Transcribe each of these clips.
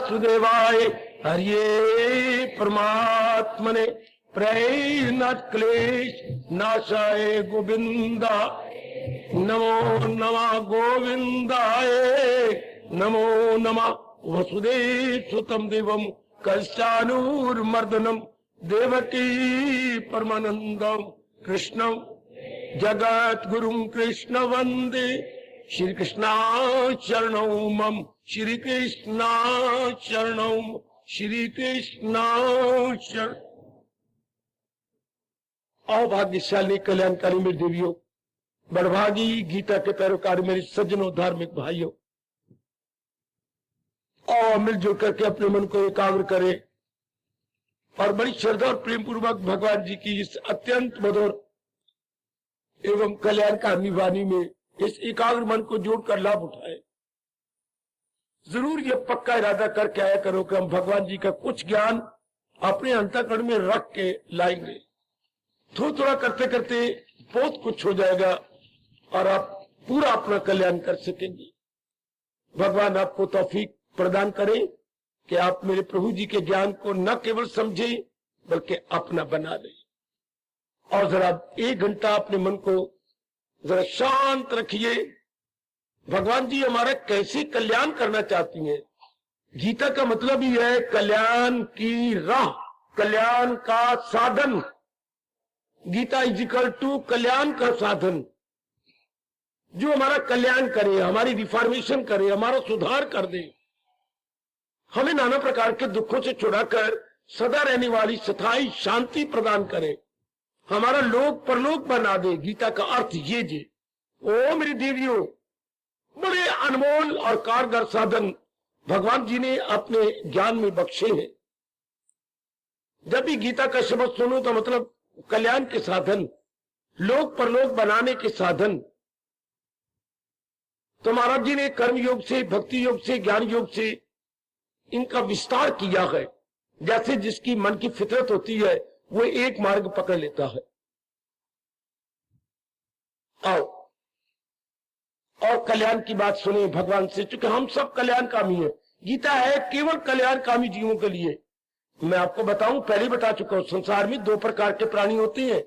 वासुदेवाय हरिये परमात्मने प्रेरणात् क्लेश नाशाय गोविंदा नमो नमः गोविंदाय नमो नमः वसुदेव सुतम देवम कंसानुर्मर्दनम देवकी परमानंदम कृष्णम जगत गुरुम कृष्ण वंदे श्री कृष्णा शरणौ मम श्री कृष्णा शरणौ श्री कृष्णा शरण। अभाग्यशाली कल्याणकारी मेरी देवियों, बड़भागी गीता के पैरोकार मेरे सज्जनों, धार्मिक भाइयों, और मिलजुल करके अपने मन को एकाग्र करें और बड़ी श्रद्धा और प्रेम पूर्वक भगवान जी की इस अत्यंत मधुर एवं कल्याणकारी वाणी में इस एकाग्र मन को जोड़कर लाभ उठाए। जरूर ये पक्का इरादा करके आया करो कि हम भगवान जी का कुछ ज्ञान अपने अंतःकरण में रख के लाएंगे। थोड़ा करते करते बहुत कुछ हो जाएगा और आप पूरा अपना कल्याण कर सकेंगे। भगवान आपको तौफीक प्रदान करें कि आप मेरे प्रभु जी के ज्ञान को न केवल समझे बल्कि अपना बना लें। और जरा 1 घंटा अपने मन को जरा शांत रखिए। भगवान जी हमारा कैसे कल्याण करना चाहती हैं। गीता का मतलब ही है कल्याण की राह, कल्याण का साधन। गीता इजिकल टू कल्याण का साधन, जो हमारा कल्याण करे, हमारी रिफॉर्मेशन करे, हमारा सुधार कर दे, हमें नाना प्रकार के दुखों से छुड़ाकर सदा रहने वाली स्थायी शांति प्रदान करे, हमारा लोक परलोक बना दे। गीता का अर्थ ये जे। ओ मेरी देवियों, बड़े अनमोल और कारगर साधन भगवान जी ने अपने ज्ञान में बख्शे हैं। जब भी गीता का शब्द सुनो तो मतलब कल्याण के साधन, लोक परलोक बनाने के साधन। तो महाराज जी ने कर्म योग से, भक्ति योग से, ज्ञान योग से इनका विस्तार किया है। जैसे जिसकी मन की फितरत होती है वो एक मार्ग पकड़ लेता है। आओ और कल्याण की बात सुने भगवान से, क्योंकि हम सब कल्याणकामी हैं। गीता है केवल कल्याणकामी जीवों के लिए। मैं आपको बताऊं, पहले बता चुका हूं, संसार में 2 प्रकार के प्राणी होते हैं।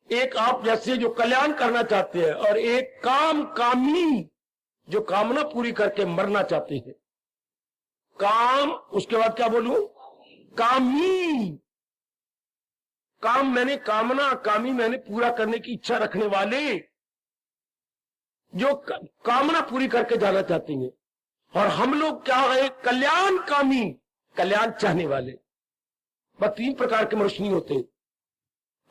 एक आप जैसे जो कल्याण करना चाहते हैं, और एक काम कामी जो कामना पूरी करके मरना चाहते हैं। काम, उसके बाद क्या बोलूं, कामी। काम मैंने कामना, कामी मैंने पूरा करने की इच्छा रखने वाले, जो कामना पूरी करके जाना चाहते हैं। और हम लोग क्या है, कल्याण कामी, कल्याण चाहने वाले। बस 3 प्रकार के मनुष्य नहीं होते,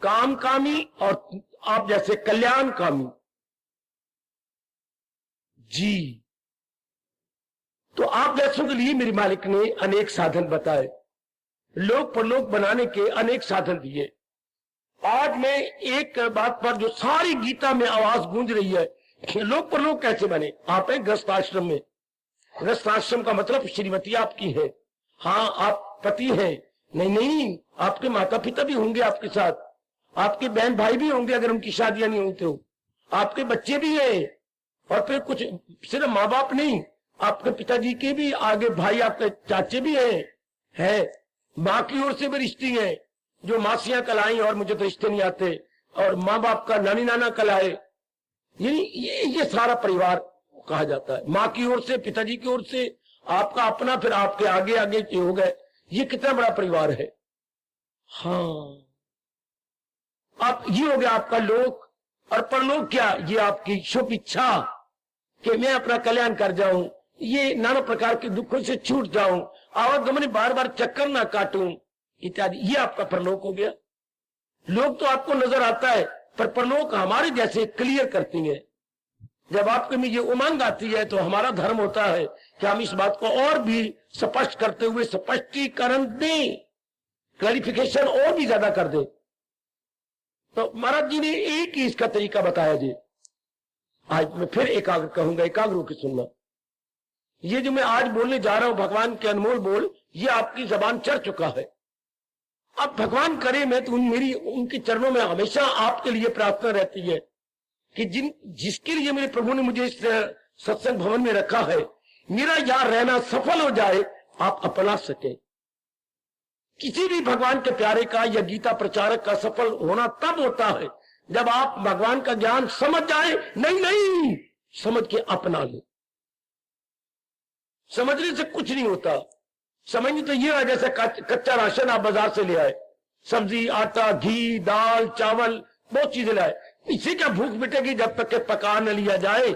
काम कामी और आप जैसे कल्याण कामी जी। तो आप जैसों के लिए मेरे मालिक ने अनेक साधन बताए, लोक परलोक बनाने के अनेक साधन दिए। आज मैं एक बात पर जो सारी गीता में आवाज गूंज रही है, लोक परलोक कैसे बने। आप हैं गृहस्थ आश्रम में, गृहस्थ आश्रम का मतलब श्रीमती आपकी है। हाँ, आप पति हैं, नहीं, आपके माता पिता भी होंगे आपके साथ, आपके बहन भाई भी होंगे अगर उनकी शादियां नहीं हुई तो, आपके बच्चे भी हैं, और फिर कुछ सिर्फ माँ बाप नहीं, आपके पिताजी के भी आगे भाई, आपके चाचे भी हैं, माँ की ओर से भी रिश्ते हैं, जो मासियां कलाई और मुझे तो रिश्ते नहीं आते, और माँ बाप का नानी नाना कलाए, ये सारा परिवार कहा जाता है। माँ की ओर से, पिताजी की ओर से, आपका अपना, फिर आपके आगे आगे हो गए, ये कितना बड़ा परिवार है। हाँ, आप ये हो गया आपका लोक। और परलोक क्या, ये आपकी शुभ इच्छा कि मैं अपना कल्याण कर जाऊं, ये नाना प्रकार के दुखों से छूट जाऊं, आवागमन बार बार चक्कर ना काटूं इत्यादि, ये आपका परलोक हो गया। लोक तो आपको नजर आता है, पर परलोक हमारे जैसे क्लियर करती है। जब आपके में ये उमंग आती है तो हमारा धर्म होता है कि हम इस बात को और भी स्पष्ट करते हुए स्पष्टीकरण दें, क्लैरिफिकेशन और भी ज्यादा कर दें। तो महाराज जी ने एक ही इसका तरीका बताया जी। आज मैं फिर एकाग्र कहूंगा, एकाग्र होकर सुनना। ये जो मैं आज बोलने जा रहा हूं भगवान के अनमोल बोल, ये आपकी जबान चढ़ चुका है। अब भगवान करे, मैं तो मेरी उनके चरणों में हमेशा आपके लिए प्रार्थना रहती है कि जिसके लिए मेरे प्रभु ने मुझे इस सत्संग भवन में रखा है, मेरा यहाँ रहना सफल हो जाए आप अपना सके। किसी भी भगवान के प्यारे का या गीता प्रचारक का सफल होना तब होता है जब आप भगवान का ज्ञान समझ जाए, नहीं समझ के अपना ले। समझने से कुछ नहीं होता। समझने तो ये है जैसे कच्चा राशन आप बाजार से ले आए, सब्जी, आटा, घी, दाल, चावल, बहुत चीजें लाए, इसे क्या भूख मिटेगी जब तक के पका न लिया जाए।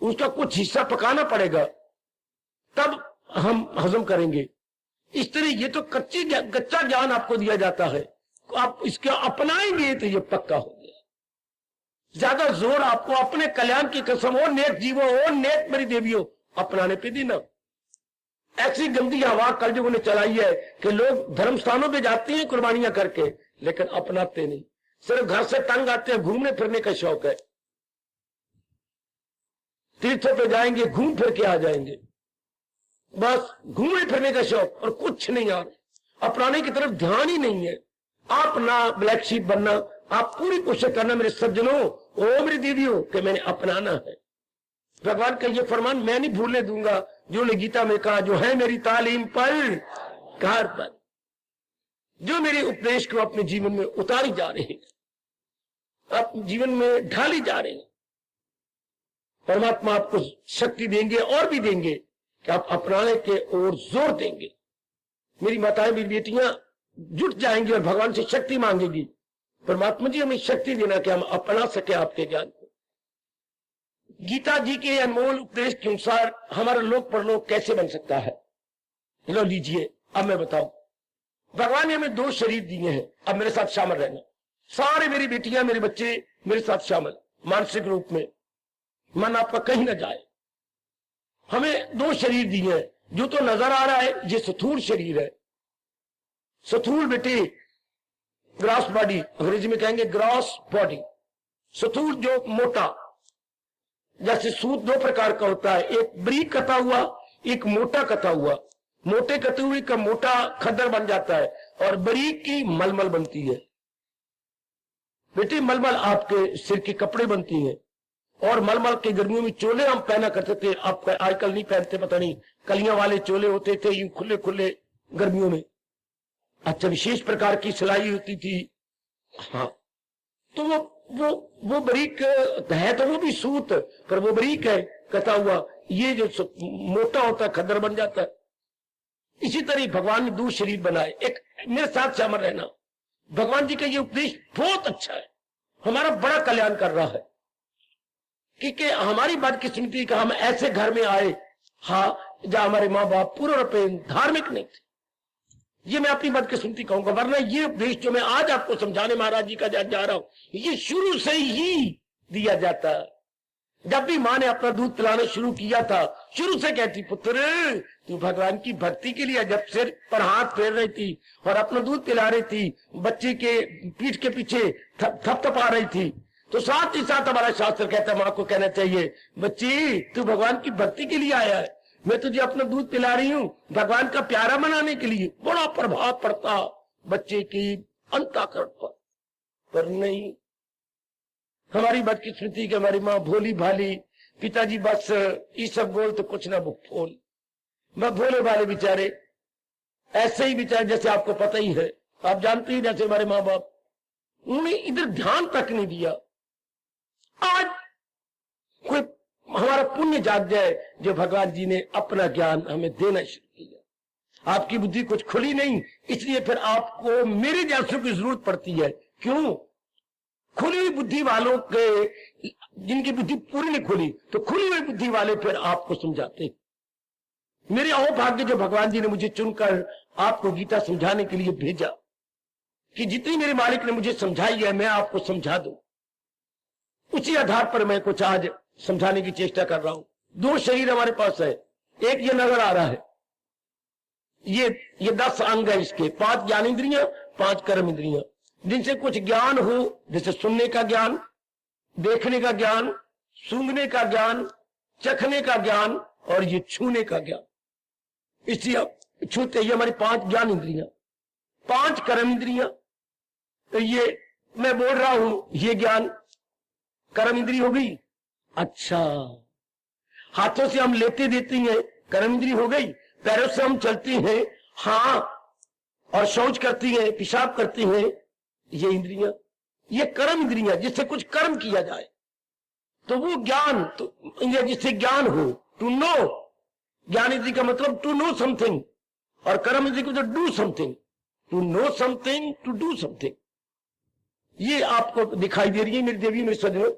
उसका कुछ हिस्सा पकाना पड़ेगा, तब हम हजम करेंगे। इस तरह ये तो कच्चा ज्ञान आपको दिया जाता है, आप इसके अपनाएंगे तो ये पक्का हो गया। ज्यादा जोर आपको अपने कल्याण की कसम हो, नेक जीवो हो, नेक मेरी देवियों, अपनाने पे देना। ऐसी गंदी हवा कलयुग ने चलाई है कि लोग धर्म स्थानों पे जाते हैं कुर्बानियां करके, लेकिन अपनाते नहीं। सिर्फ घर से तंग आते हैं, घूमने फिरने का शौक है, तीर्थों पे जाएंगे, घूम फिर के आ जाएंगे, बस घूमने फिरने का शौक और कुछ नहीं। यार अपनाने की तरफ ध्यान ही नहीं है। आप ना ब्लैक शीप बनना, आप पूरी कोशिश करना मेरे सज्जनों, ओ मेरी दीदियों, कि मैंने अपनाना है। भगवान का ये फरमान मैं नहीं भूलने दूंगा जो ने गीता में कहा, जो है मेरी तालीम पर घर पर, जो मेरे उपदेश को अपने जीवन में उतारी जा रहे हैं, अपने जीवन में ढाली जा रहे हैं। परमात्मा आपको शक्ति देंगे और भी देंगे कि आप अपनाने के ओर जोर देंगे। मेरी माताएं, मेरी बेटियां जुट जाएंगी और भगवान से शक्ति मांगेगी, परमात्मा जी हमें शक्ति देना कि हम अपना सके आपके ज्ञान को। गीता जी के अनमोल उपदेश के अनुसार हमारा लोक परलोक कैसे बन सकता है, लो लीजिए अब मैं बताऊं। भगवान ने हमें 2 शरीर दिए हैं, अब मेरे साथ शामिल रहना। सारे मेरी बेटियां, मेरे बच्चे मेरे साथ शामिल, मानसिक रूप में मन आपका कहीं ना जाए। हमें 2 शरीर दिए हैं। जो तो नजर आ रहा है ये स्थूल शरीर है, स्थूल बेटे, ग्रॉस बॉडी, अंग्रेजी में कहेंगे ग्रॉस बॉडी। स्थूल जो मोटा, जैसे सूत 2 प्रकार का होता है, एक बारीक कटा हुआ, एक मोटा कटा हुआ। मोटे कटे हुए का मोटा खद्दर बन जाता है और बारीक की मलमल बनती है। बेटे मलमल आपके सिर के कपड़े बनती हैं, और मलमल के गर्मियों में चोले हम पहना करते थे, आप आजकल नहीं पहनते, पता नहीं, कलियां वाले चोले होते थे यूं खुले खुले गर्मियों में। अच्छा, विशेष प्रकार की सिलाई होती थी। हाँ, तो वो बारीक है, तो वो भी सूत, पर वो बारीक है कटा हुआ। ये जो मोटा होता है खद्दर बन जाता है। इसी तरह भगवान ने 2 शरीर बनाए। एक मेरे साथ शामिल रहना। भगवान जी का ये उपदेश बहुत अच्छा है, हमारा बड़ा कल्याण कर रहा है, क्योंकि हमारी बदकिस्मती का हम ऐसे घर में आए, हाँ, जहां हमारे माँ बाप पूरे रूप धार्मिक नहीं थे। ये मैं अपनी बदकिस्मती कहूंगा, वरना ये उपदेश जो मैं आज आपको समझाने महाराज जी का जा रहा हूं, ये शुरू से ही दिया जाता है। जब भी माँ ने अपना दूध पिलाना शुरू किया था, शुरू से कहती, पुत्र तू भगवान की भक्ति के लिए, जब सिर पर हाथ फेर रही थी और अपना दूध पिला रही थी, बच्चे के पीठ के पीछे थपथपा रही थी, तो साथ ही साथ हमारा शास्त्र कहता है माँ को कहना चाहिए, बच्ची तू भगवान की भक्ति के लिए आया है, मैं तुझे अपना दूध पिला रही हूं भगवान का प्यारा बनाने के लिए। बड़ा प्रभाव पड़ता बच्चे की अंतःकरण पर नहीं। हमारी बदकिस्मती की हमारी माँ भोली भाली, पिताजी बस ये सब बोल तो कुछ ना बोल, भोले भाले बेचारे, ऐसे ही बेचारे जैसे आपको पता ही है, आप जानते ही जैसे हमारे माँ बाप, उन्होंने इधर ध्यान तक नहीं दिया। आज कोई हमारा पुण्य जाग जाए जो भगवान जी ने अपना ज्ञान हमें देना शुरू किया। आपकी बुद्धि कुछ खुली नहीं, इसलिए फिर आपको मेरे जैसों की जरूरत पड़ती है। क्यों? खुली हुई बुद्धि वालों के, जिनकी बुद्धि पूरी नहीं खुली, तो खुली हुई बुद्धि वाले फिर आपको समझाते। मेरे अहोभाग्य जो भगवान जी ने मुझे चुनकर आपको गीता समझाने के लिए भेजा, कि जितनी मेरे मालिक ने मुझे समझाई है मैं आपको समझा दूं। उसी आधार पर मैं कुछ आज समझाने की चेष्टा कर रहा हूं। 2 शरीर हमारे पास है, एक ये नजर आ रहा है, ये 10 अंग है, इसके 5 ज्ञान इंद्रियां, 5 कर्म इंद्रियां, जिनसे कुछ ज्ञान हो, जैसे सुनने का ज्ञान, देखने का ज्ञान, सूंघने का ज्ञान, चखने का ज्ञान और ये छूने का ज्ञान। इसलिए छूते, ये हमारी 5 ज्ञान इंद्रियां, 5 कर्म इंद्रियां। तो ये मैं बोल रहा हूं, ये ज्ञान कर्म इंद्री हो गई। अच्छा, हाथों से हम लेते देते हैं, कर्म इंद्री हो गई। पैरों से हम चलती हैं, हाँ, और शौच करती हैं, पेशाब करती हैं, ये इंद्रियां, ये कर्म इंद्रियां, जिससे कुछ कर्म किया जाए, तो वो ज्ञान, तो जिससे ज्ञान हो, टू नो, ज्ञान इंद्रिय का मतलब टू नो समथिंग, और कर्म इंद्रिय का मतलब do something, to know something, to do something. ये आपको दिखाई दे रही है मेरी देवी, मेरे सज्जनों,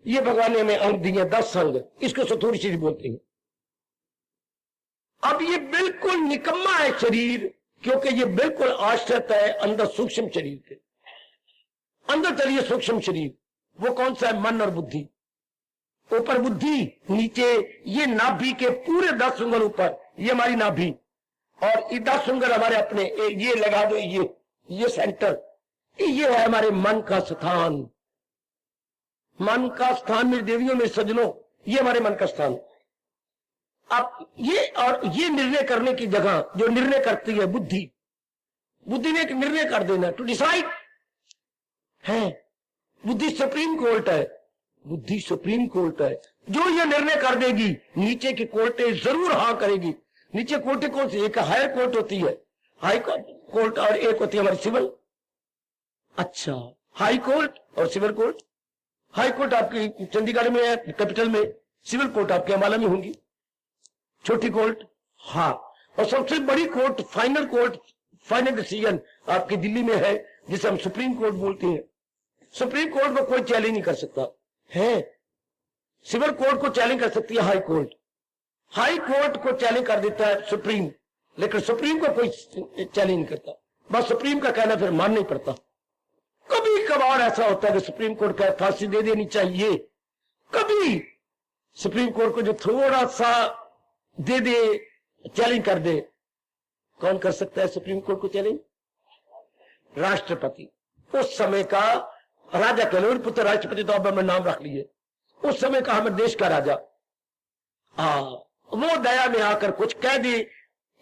ये भगवान ने हमें अंग दिए, 10 अंग, इसको सथूरी शरीर बोलते हैं। अब ये बिल्कुल निकम्मा है शरीर, क्योंकि ये बिल्कुल आश्रित है अंदर सूक्ष्म शरीर के। अंदर चलिए सूक्ष्म शरीर, वो कौन सा है? मन और बुद्धि। ऊपर बुद्धि, नीचे ये नाभि के पूरे 10 उंगल ऊपर, ये हमारी नाभि, और ये 10 उंगल हमारे अपने, ये लगा दो, ये सेंटर, ये है हमारे मन का स्थान। मन का स्थान मेरी देवियों में सज्जनों, ये हमारे मन का स्थान। अब ये, और ये निर्णय करने की जगह जो निर्णय करती है बुद्धि, बुद्धि ने एक निर्णय कर देना, टू डिसाइड है। बुद्धि सुप्रीम कोर्ट है, बुद्धि सुप्रीम कोर्ट है, जो ये निर्णय कर देगी, नीचे की कोर्टें जरूर हाँ करेगी। नीचे कोर्टें कौन सी? एक हायर कोर्ट होती है, हाई कोर्ट, और एक होती है हमारी सिविल। अच्छा, हाई कोर्ट और सिविल कोर्ट। हाई कोर्ट आपकी चंडीगढ़ में है, कैपिटल में। सिविल कोर्ट आपके अम्बाला में होंगी, छोटी कोर्ट। हाँ, और सबसे बड़ी court, final court, final decision आपकी दिल्ली में है, जिसे हम सुप्रीम कोर्ट बोलते हैं। सुप्रीम कोर्ट को कोई चैलेंज नहीं कर सकता है। सिविल कोर्ट को चैलेंज कर सकती है हाई कोर्ट, हाई कोर्ट को चैलेंज कर देता है सुप्रीम, लेकिन सुप्रीम को कोई चैलेंज नहीं करता। बस सुप्रीम का कहना फिर मान नहीं पड़ता। कभी कभार ऐसा होता है कि सुप्रीम कोर्ट का फांसी दे देनी चाहिए, कभी सुप्रीम कोर्ट को जो थोड़ा सा दे दे, चैलेंज कर दे। कौन कर सकता है सुप्रीम कोर्ट को चैलेंज? राष्ट्रपति। उस समय का राजा कह लो, पुत्र राष्ट्रपति तो अब हमने नाम रख लिए, उस समय का हमारे देश का राजा, वो दया में आकर कुछ कह दे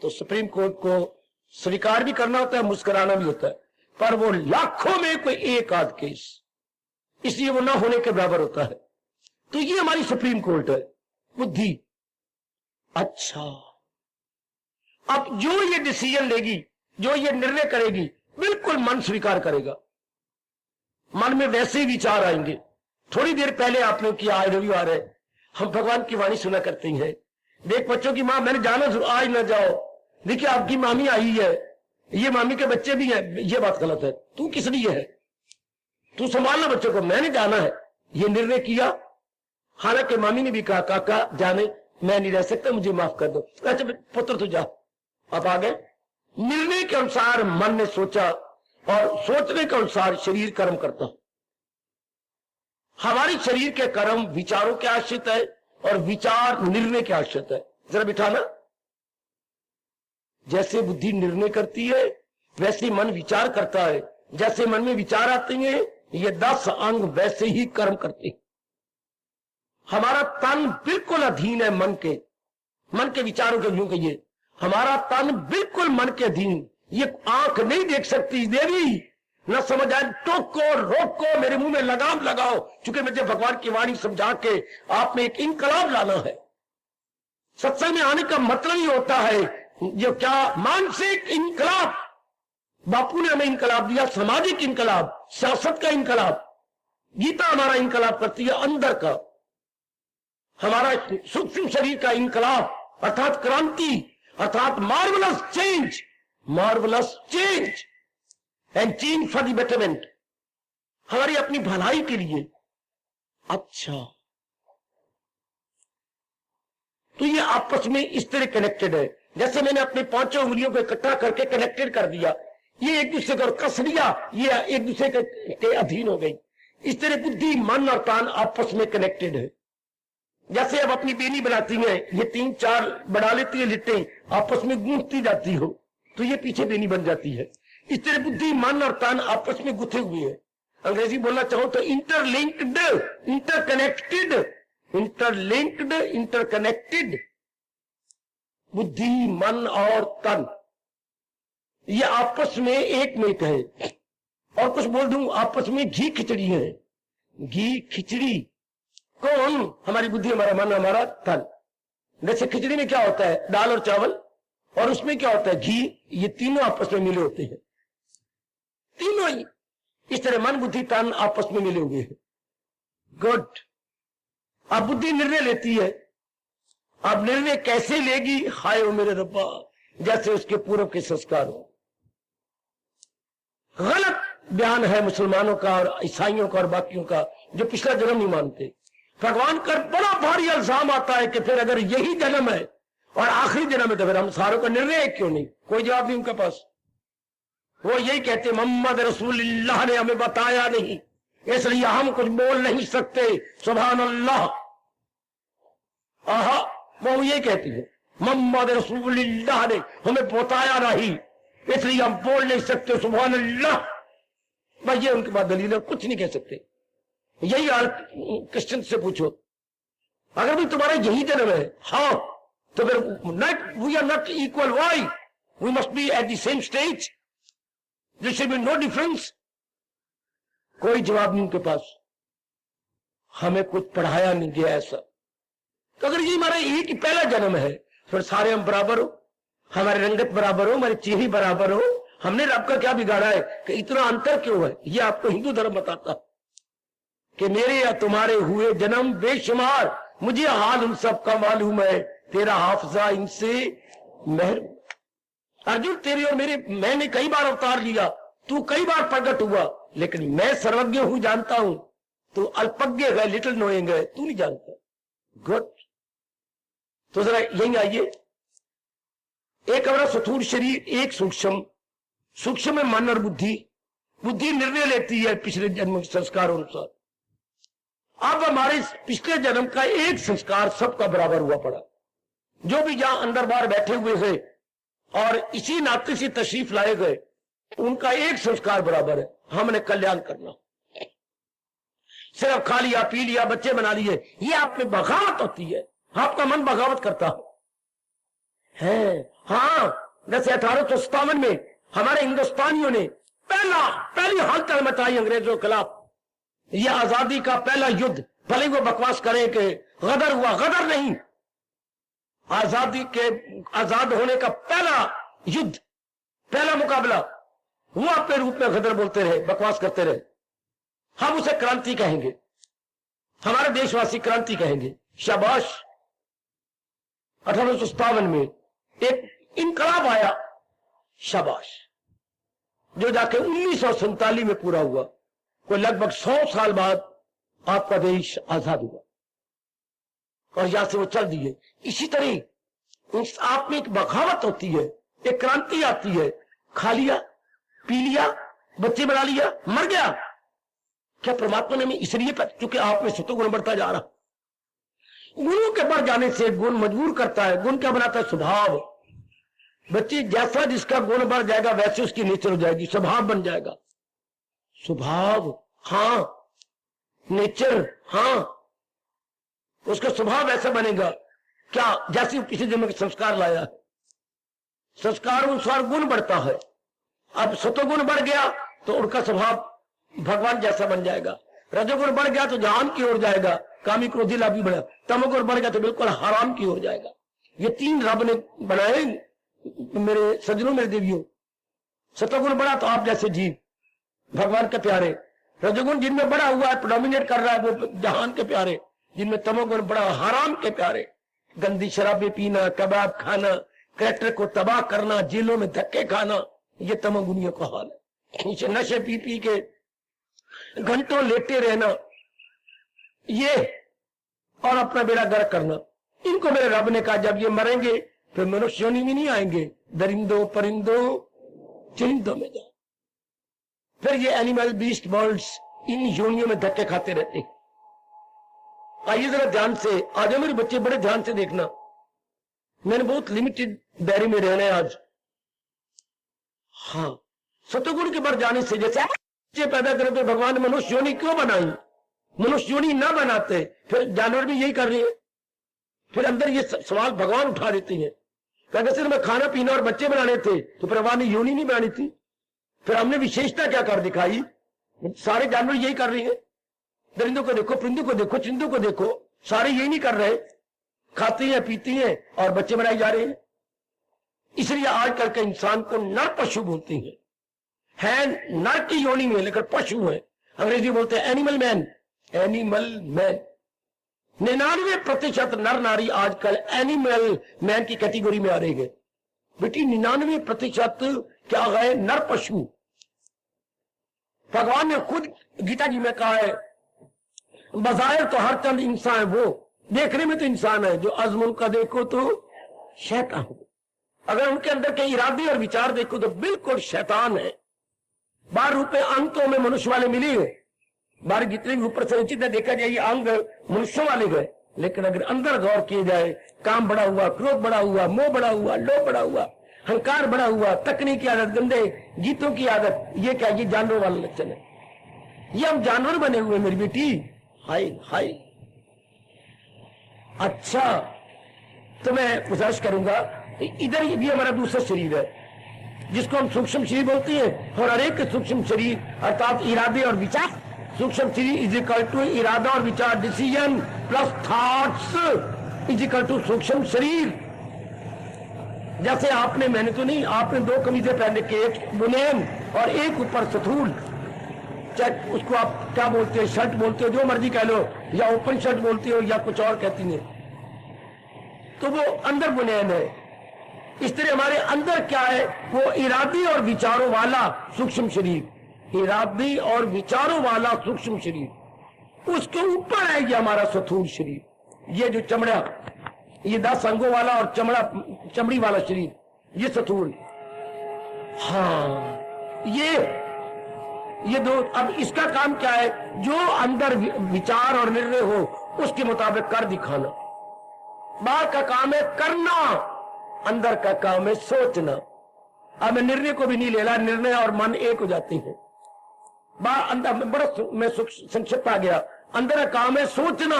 तो सुप्रीम कोर्ट को स्वीकार भी करना होता है, मुस्कुराना भी होता है, पर वो लाखों में कोई एक आध केस, इसलिए वो ना होने के बराबर होता है। तो ये हमारी सुप्रीम कोर्ट है, बुद्धि। अच्छा, अब जो ये डिसीजन लेगी, जो ये निर्णय करेगी, बिल्कुल मन स्वीकार करेगा। मन में वैसे ही विचार आएंगे। थोड़ी देर पहले आपने किया, आज रविवार है, हम भगवान की वाणी सुना करते हैं। देख बच्चों की मां, मैंने जाना, आज न जाओ, देखिए आपकी मामी आई है, ये मामी के बच्चे भी हैं, ये बात गलत है, तू किस लिए है, तू संभालना बच्चों को, मैंने जाना है, ये निर्णय किया। हालांकि मामी ने भी कहा काका जाने, मैं नहीं रह सकता, मुझे माफ कर दो। अच्छा पुत्र तू जा। अब आ गए, निर्णय के अनुसार मन ने सोचा, और सोचने के अनुसार शरीर कर्म करता। हमारी शरीर के कर्म विचारों के आश्रित है, और विचार निर्णय के आश्रित है। जरा बिठाना, जैसे बुद्धि निर्णय करती है, वैसे मन विचार करता है। जैसे मन में विचार आते हैं, ये 10 अंग वैसे ही कर्म करते हैं। हमारा तन बिल्कुल अधीन है मन के विचारों के। यूं कहिए, हमारा तन बिल्कुल मन के अधीन। ये आंख नहीं देख सकती देवी, न समझ आए, टोको रोको, मेरे मुंह में लगाम लगाओ, क्योंकि मुझे भगवान की वाणी समझा के आप में एक इनकलाब लाना है। सत्संग में आने का मतलब ही होता है जो क्या, मानसिक इनकलाब। बापू ने हमें इनकलाब दिया, सामाजिक इनकलाब, सियासत का इनकलाब। गीता हमारा इनकलाब करती है अंदर का, हमारा सूक्ष्म शरीर का इनकलाब, अर्थात क्रांति, अर्थात marvellous change, marvellous change and change for the betterment, हमारी अपनी भलाई के लिए। अच्छा, तो ये आपस में इस तरह कनेक्टेड है। जैसे मैंने अपने 5 उंगलियों को इकट्ठा करके कनेक्टेड कर दिया, ये एक दूसरे को कस लिया, ये एक दूसरे के अधीन हो गई। इस तरह बुद्धि, मन और प्राण आपस में कनेक्टेड है। जैसे अब अपनी बेनी बनाती हैं, ये 3-4 बना लेती है लिट्टें, आपस में गूंथती जाती हो, तो ये पीछे बेनी बन जाती है। इस तरह बुद्धि, मन और प्राण आपस में गुथे हुए हैं। अंग्रेजी बोलना चाहो तो इंटरलिंक्ड, इंटरकनेक्टेड, इंटरलिंक्ड, इंटरकनेक्टेड। बुद्धि, मन और तन ये आपस में एक है। और कुछ बोल दूं, आपस में घी खिचड़ी है। घी खिचड़ी कौन? हमारी बुद्धि, हमारा मन, हमारा तन। जैसे खिचड़ी में क्या होता है, दाल और चावल, और उसमें क्या होता है, घी, ये तीनों आपस में मिले होते हैं, तीनों ही। इस तरह मन बुद्धि तन आपस में मिले हुए हैं। गुड। अब बुद्धि निर्णय लेती है। अब निर्णय कैसे लेगी, हाय ओ मेरे रब्बा, जैसे उसके पूर्व के संस्कार हो। गलत बयान है मुसलमानों का और ईसाइयों का और बाकियों का, जो पिछला जन्म नहीं मानते। भगवान का बड़ा भारी इल्जाम आता है कि फिर अगर यही जन्म है और आखिरी जन्म है तो फिर हम सारों का निर्णय क्यों नहीं। कोई जवाब नहीं उनके पास। वो यही कहते मोहम्मद रसूलुल्लाह ने हमें बताया नहीं, इसलिए हम कुछ बोल नहीं सकते। सुभान अल्लाह। आहा, वो ये कहती है मोहम्मद रसूलुल्लाह ने हमें बताया नहीं, इसलिए हम बोल नहीं सकते। सुभान अल्लाह। भाई ये उनके बाद दलील है, कुछ नहीं कह सकते। यही हाल क्रिश्चियन से पूछो, अगर भी तुम्हारा यही जन्म है, हाँ, तो फिर not, we are not equal, why we must be at the same stage, there should be no difference. कोई जवाब नहीं उनके पास। हमें कुछ पढ़ाया नहीं गया ऐसा। तो अगर ये हमारा एक ही पहला जन्म है, फिर सारे हम बराबर हो, हमारी रंगत बराबर हो, हमारी चेहरे बराबर हो, हमने रब का क्या बिगाड़ा है कि इतना अंतर क्यों है। ये आपको हिंदू धर्म बताता कि मेरे या तुम्हारे हुए जन्म बेशुमार, मुझे हाल उन सब का मालूम है, तेरा हाफजा इनसे महर। अर्जुन, तेरे और मेरे, मैंने कई बार अवतार लिया, तू कई बार प्रकट हुआ, लेकिन मैं सर्वज्ञ हूं, जानता हूं। तू अल्पज्ञ है, लिटिल नोइंग है, तू नहीं जानता। गुड। तो जरा यही आइए, एक हमारा स्थूल शरीर, एक सूक्ष्म, सूक्ष्म में मन और बुद्धि। बुद्धि निर्णय लेती है पिछले जन्म के संस्कार अनुसार। अब हमारे पिछले जन्म का एक संस्कार सबका बराबर हुआ पड़ा। जो भी जहां अंदर बाहर बैठे हुए थे और इसी नाते से तशरीफ लाए गए, उनका एक संस्कार बराबर है, हमने कल्याण करना। सिर्फ खा लिया, पी लिया, बच्चे बना लिए, ये आप में बगावत होती है। आपका मन बगावत करता है। हाँ, जैसे 1857 में हमारे हिंदुस्तानियों ने पहली हलचल मचाई अंग्रेजों के खिलाफ। यह आजादी का पहला युद्ध, भले वो बकवास करें कि गदर हुआ, गदर नहीं, आजादी के आजाद होने का पहला युद्ध, पहला मुकाबला, वो अपने रूप में गदर बोलते रहे, बकवास करते रहे। हम उसे क्रांति कहेंगे, हमारे देशवासी क्रांति कहेंगे। शाबाश। 1857 में एक इनकलाब आया, शाबाश, जो जाके 1947 में पूरा हुआ। कोई लगभग 100 साल बाद आपका देश आजाद हुआ और यहां से वो चल दिए। इसी तरह इस आप में एक बगावत होती है, एक क्रांति आती है। खा लिया, पी लिया, बच्चे बना लिया, मर गया। क्या परमात्मा ने हमें इसलिए, क्योंकि आप में सत्वगुण बढ़ता जा रहा। गुणों के बढ़ जाने से गुण मजबूर करता है। गुण क्या बनाता है? स्वभाव। बच्चे जैसा जिसका गुण बढ़ जाएगा वैसे उसकी नेचर हो जाएगी, स्वभाव बन जाएगा। स्वभाव, हाँ, नेचर, हाँ, उसका स्वभाव ऐसा बनेगा। क्या? जैसे किसी जन्म के संस्कार लाया है, संस्कार अनुसार गुण बढ़ता है। अब सतोगुण बढ़ गया तो उनका स्वभाव भगवान जैसा बन जाएगा। रजोगुण बढ़ गया तो जहान की ओर जाएगा, कामी क्रोधी लाभी बढ़ा। तमोगुण बढ़ गया तो बिल्कुल हराम की ओर जाएगा। ये तीन रब ने बनाए मेरे सज्जनों, मेरे देवियों। सतोगुण बढ़ा तो आप जैसे जीव, भगवान के प्यारे। रजोगुण जिनमें बड़ा हुआ है, प्रोडोमिनेट कर रहा है, वो जहान के प्यारे। जिनमें तमोगुण बड़ा, हराम के प्यारे। गंदी शराबें पीना, कबाब खाना, कैरेक्टर को तबाह करना, जेलों में धक्के खाना, ये तमोगुनियों का हाल है। नशे पी पी के घंटों लेटे रहना, ये, और अपना बेड़ा गर्क करना। इनको मेरे रब ने कहा जब ये मरेंगे फिर मनुष्य योनि में नहीं आएंगे, दरिंदों परिंदों चरिंदों में जाए। फिर ये एनिमल बीस्ट बर्ड्स इन योनियों में धक्के खाते रहते। आइए जरा ध्यान से, आज मेरे बच्चे बड़े ध्यान से देखना। मैंने बहुत लिमिटेड दायरे में रहना है आज। हाँ, सतोगुण के बढ़ जाने से, जैसे बच्चे पैदा करें तो भगवान ने मनुष्य योनि क्यों बनाई? मनुष्य योनि ना बनाते फिर जानवर भी यही कर रहे हैं। फिर अंदर ये सवाल भगवान उठा देते हैं, क्योंकि सिर्फ में खाना पीना और बच्चे बनाने थे तो भगवान ने योनि नहीं बनानी थी। फिर हमने विशेषता क्या कर दिखाई? सारे जानवर यही कर रहे हैं। दरिंदों को देखो, परिंदों को देखो, चिंदों को देखो, सारे यही नहीं कर रहे। खाते हैं, पीते हैं और बच्चे बनाए जा रहे हैं। इसलिए आजकल के इंसान को नर पशु बोलते हैं। है नर की योनि में लेकर पशु है। अंग्रेजी बोलते हैं एनिमल मैन। एनिमल मैन 99% नर नारी आजकल एनिमल मैन की कैटेगरी में आ रही है। बेटी 99% क्या गए नर पशु। भगवान ने खुद गीता जी में कहा है, बज़ाहिर तो हर चंद इंसान है, वो देखने में तो इंसान है, जो अज़्म का देखो तो शैतान। अगर उनके अंदर के इरादे और विचार देखो तो बिल्कुल शैतान है। 12 रुपए अंग तो हमें मनुष्य वाले मिली है, 12 जितने भी ऊपर से उचित देखा जाए ये अंग मनुष्यों वाले गए, लेकिन अगर अंदर गौर किए जाए, काम बड़ा हुआ, क्रोध बड़ा हुआ, मोह बड़ा हुआ, लोभ बड़ा हुआ, अहंकार बड़ा हुआ, तकनीक की आदत, गंदे गीतों की आदत, ये क्या, ये जानवरों वाला लक्षण है। ये हम जानवर बने हुए मेरी बेटी। हाय हाय। अच्छा, तो मैं गुजारिश करूंगा, इधर भी हमारा दूसरा शरीर है जिसको हम सूक्ष्म शरीर बोलते हैं, और हर एक सूक्ष्म शरीर अर्थात इरादे और विचार, सूक्ष्म शरीर इज इक्वल टू इरादा और विचार, decision plus thoughts is equal to सूक्ष्म शरीर। जैसे आपने, मैंने तो नहीं, आपने 2 कमीजें पहन के, एक बुनेन और एक ऊपर सथूल, चाहे उसको आप क्या बोलते हो, शर्ट बोलते हो, जो मर्जी कह लो, या ओपन शर्ट बोलते हो या कुछ और कहती है, तो वो अंदर बुनेन है। इस तरह हमारे अंदर क्या है, वो इरादी और विचारों वाला सूक्ष्म शरीर, इरादी और विचारों वाला सूक्ष्म शरीर, उसके ऊपर है ये हमारा स्थूल शरीर। ये जो चमड़ा, ये 10 अंगों वाला और चमड़ी वाला शरीर, ये स्थूल। हाँ, ये 2। अब इसका काम क्या है, जो अंदर विचार और निर्णय हो उसके मुताबिक कर दिखाना। बाहर का काम है करना, अंदर का काम है सोचना। अब मैं निर्णय को भी नहीं ले रहा, निर्णय और मन एक हो जाते हैं। बाहर अंदर में बड़ा मैं संक्षिप्त आ गया। अंदर का काम है सोचना,